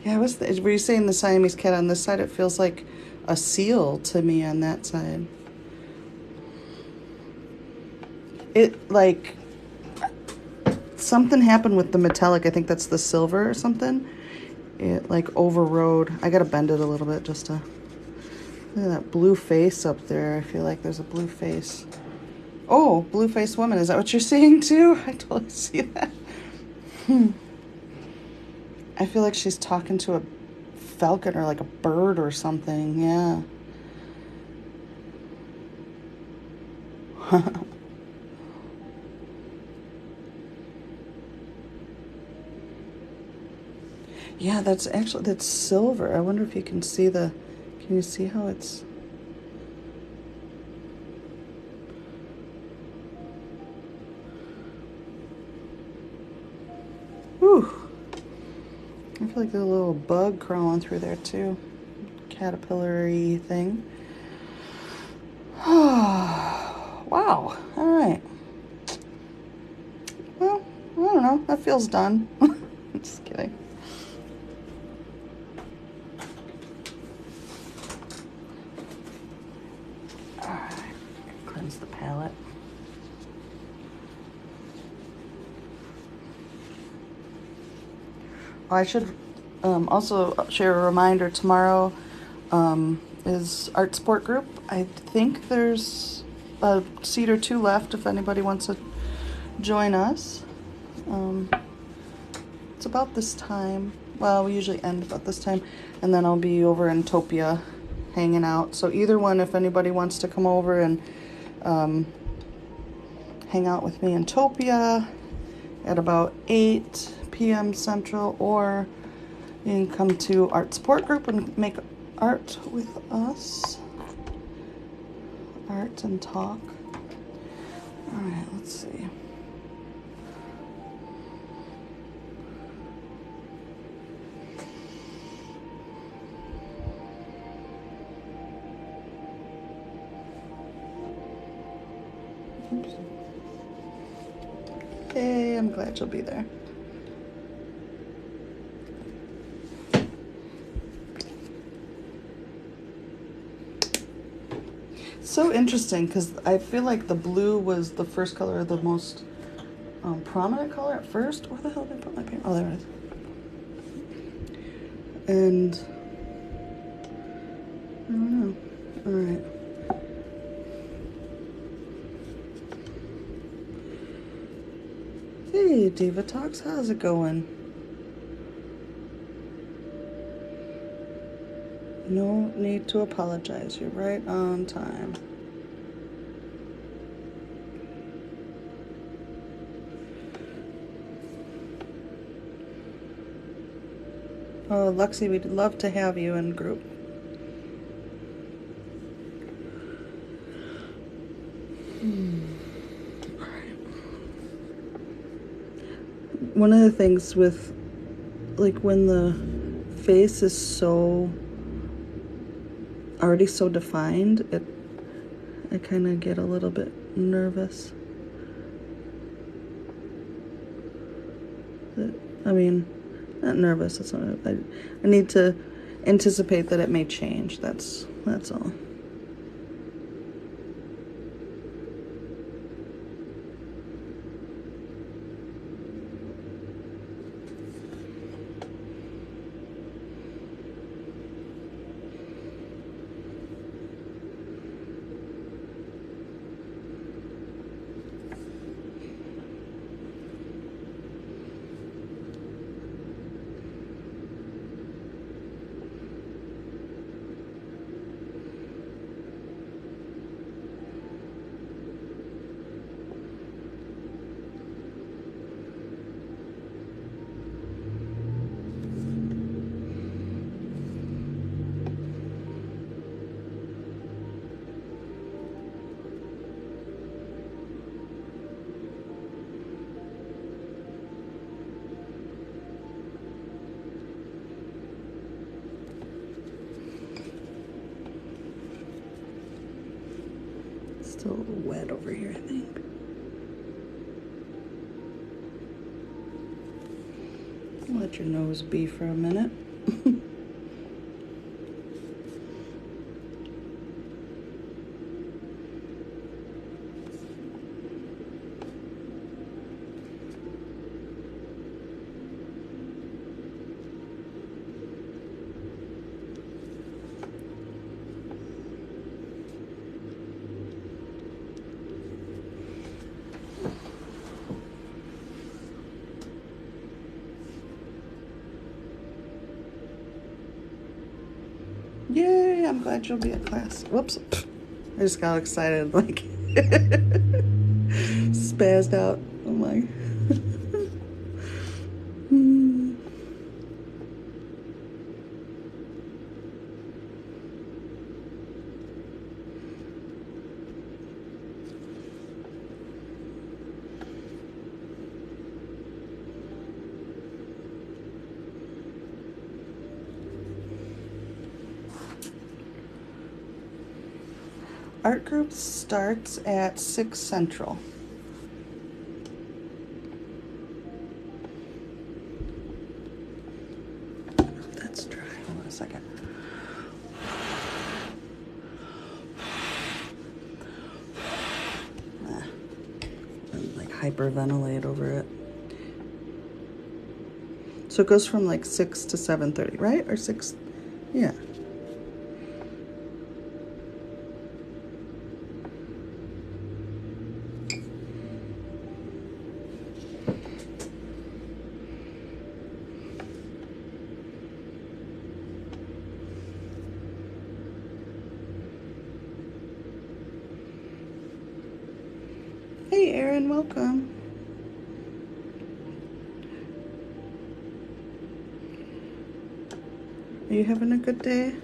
Yeah, were you saying the Siamese cat on this side? It feels like a seal to me on that side. It, like, something happened with the metallic. I think that's the silver or something. It, like, overrode. I gotta bend it a little bit just to... Look at that blue face up there. I feel like there's a blue face. Oh, blue face woman. Is that what you're seeing too? I totally see that. I feel like she's talking to a falcon or like a bird or something. Yeah. Yeah, that's silver. I wonder if you can see can you see how it's... Whew. I feel like there's a little bug crawling through there too. Caterpillar-y thing. Wow. All right. Well, I don't know. That feels done. Just kidding. All right. Cleanse the palette. I should also share a reminder. Tomorrow is Art Sport Group. I think there's a seat or two left if anybody wants to join us. It's about this time. Well, we usually end about this time, and then I'll be over in Topia hanging out. So either one, if anybody wants to come over and hang out with me in Topia at about 8 p.m. Central, or you can come to Art Support Group and make art with us. Art and talk. All right, let's see. Oops. Hey, I'm glad you'll be there. So interesting, because I feel like the blue was the first color, the most prominent color at first. Where the hell did I put my paint? Oh, there it is. And I don't know. All right. Hey, Diva Talks, how's it going? No need to apologize. You're right on time. Oh, Luxie, we'd love to have you in group. All right. One of the things with, like, when the face is so already so defined, I kind of get a little bit nervous. I mean, not nervous. That's not. I need to anticipate that it may change. That's all. Still a little wet over here, I think. Let your nose be for a minute. Hey, I'm glad you'll be at class. Whoops. I just got excited, like, spazzed out. I'm like, art group starts at 6 Central. That's dry. Hold on a second. Like hyperventilate over it. So it goes from like 6 to 7:30, right? Or 6? Yeah. Hey, Erin, welcome. Are you having a good day?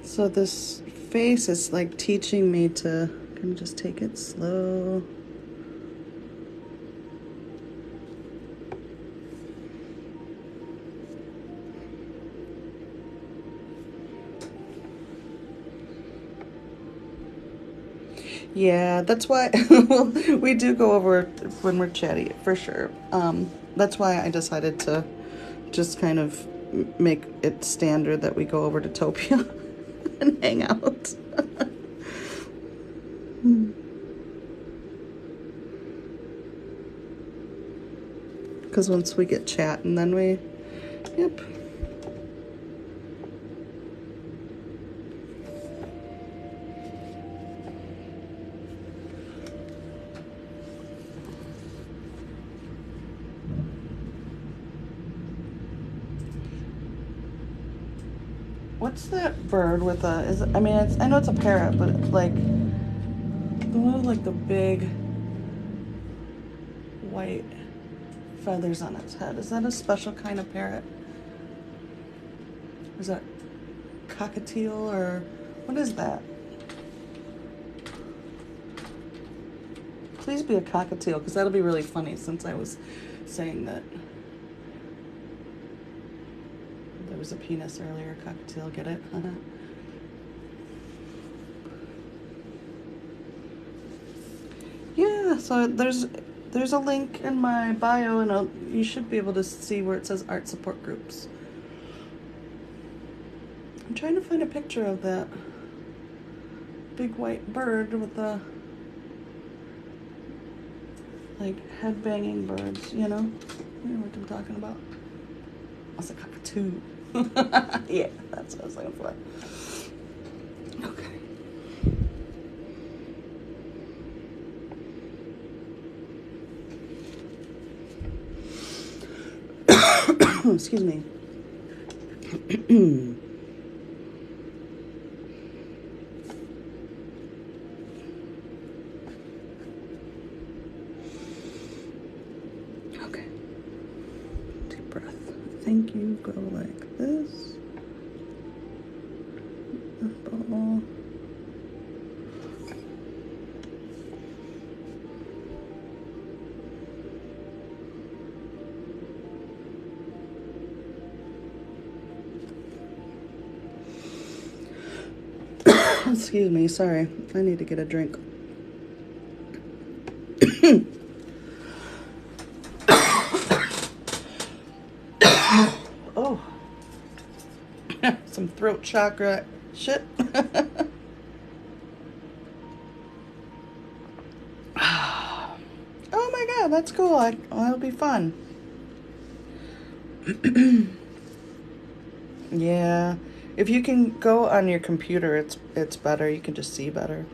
So this face is like teaching me to, can I just take it slow? Yeah, that's why we do go over when we're chatty, for sure. That's why I decided to just kind of make it standard that we go over to Topia and hang out. Because once we get chatting, then we, yep. What's that bird with a, is it, I mean, it's, I know it's a parrot, but it's like, the one with like the big white feathers on its head. Is that a special kind of parrot? Is that cockatiel or what is that? Please be a cockatiel, because that'll be really funny since I was saying that there was a penis earlier. Cockatiel, get it? Yeah, so there's a link in my bio, and you should be able to see where it says art support groups. I'm trying to find a picture of that big white bird with the like head banging birds, you know? You know what I'm talking about? That's a cockatoo. Yeah, that's what I was looking for. Okay. Excuse me. Okay. Deep breath. Thank you. Go like this. Ball. Excuse me, sorry. I need to get a drink. Oh. Some throat chakra shit. Oh my god, that's cool. That'll be fun. Yeah. If you can go on your computer, it's better. You can just see better.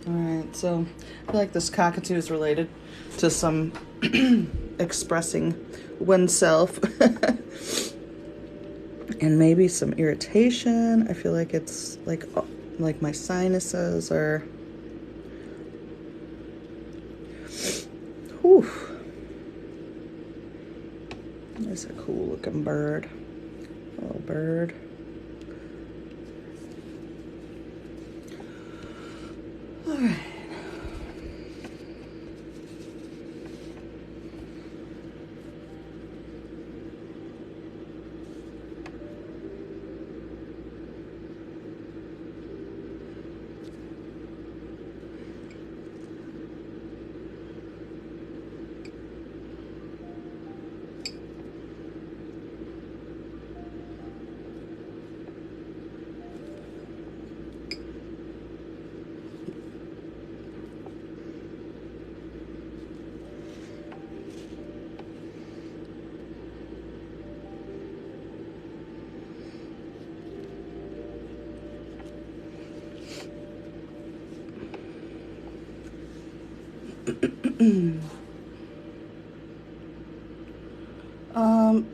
Alright, so I feel like this cockatoo is related to some expressing oneself. And maybe some irritation. I feel like it's like my sinuses are. Whew. That's a cool looking bird. Little bird. All right.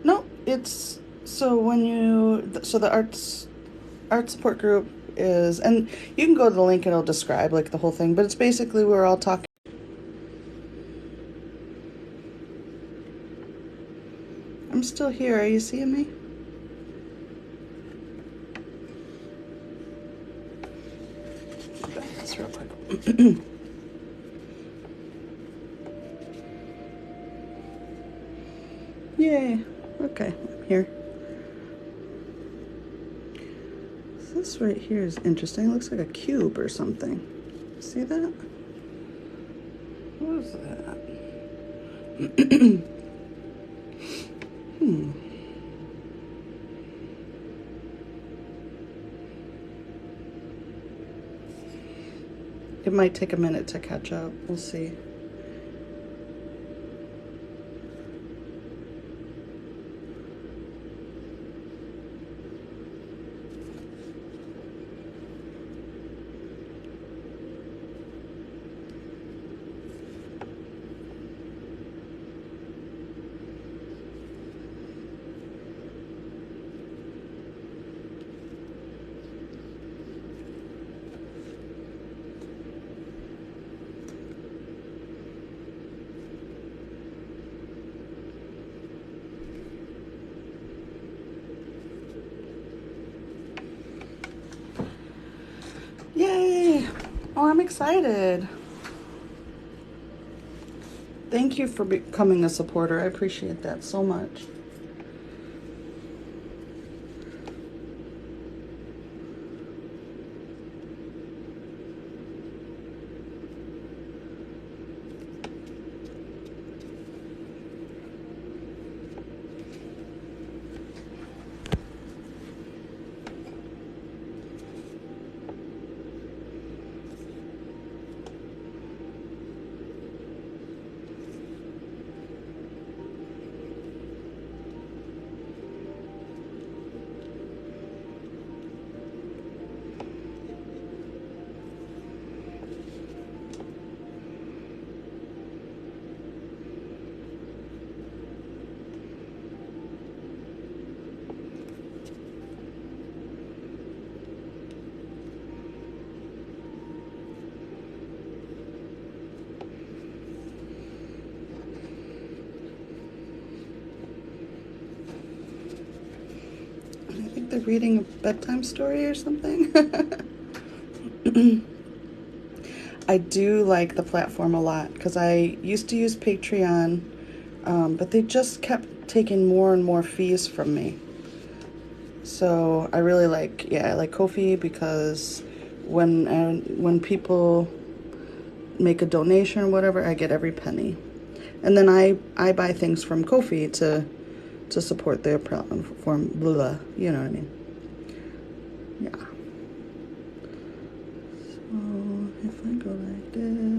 No, it's so when you so the art support group is, and you can go to the link and it'll describe like the whole thing, but it's basically we're all talking. I'm still here. Are you seeing me? That's real quick. Yay. Okay, I'm here. So this right here is interesting. It looks like a cube or something. See that? What is that? It might take a minute to catch up. We'll see. Yay! Oh, I'm excited. Thank you for becoming a supporter. I appreciate that so much. I think they're reading a bedtime story or something. I do like the platform a lot because I used to use Patreon, but they just kept taking more and more fees from me. So I really like, I like Ko-fi because when people make a donation or whatever, I get every penny. And then I buy things from Ko-fi to support their platform, blah, you know what I mean? Yeah. So if I go like this.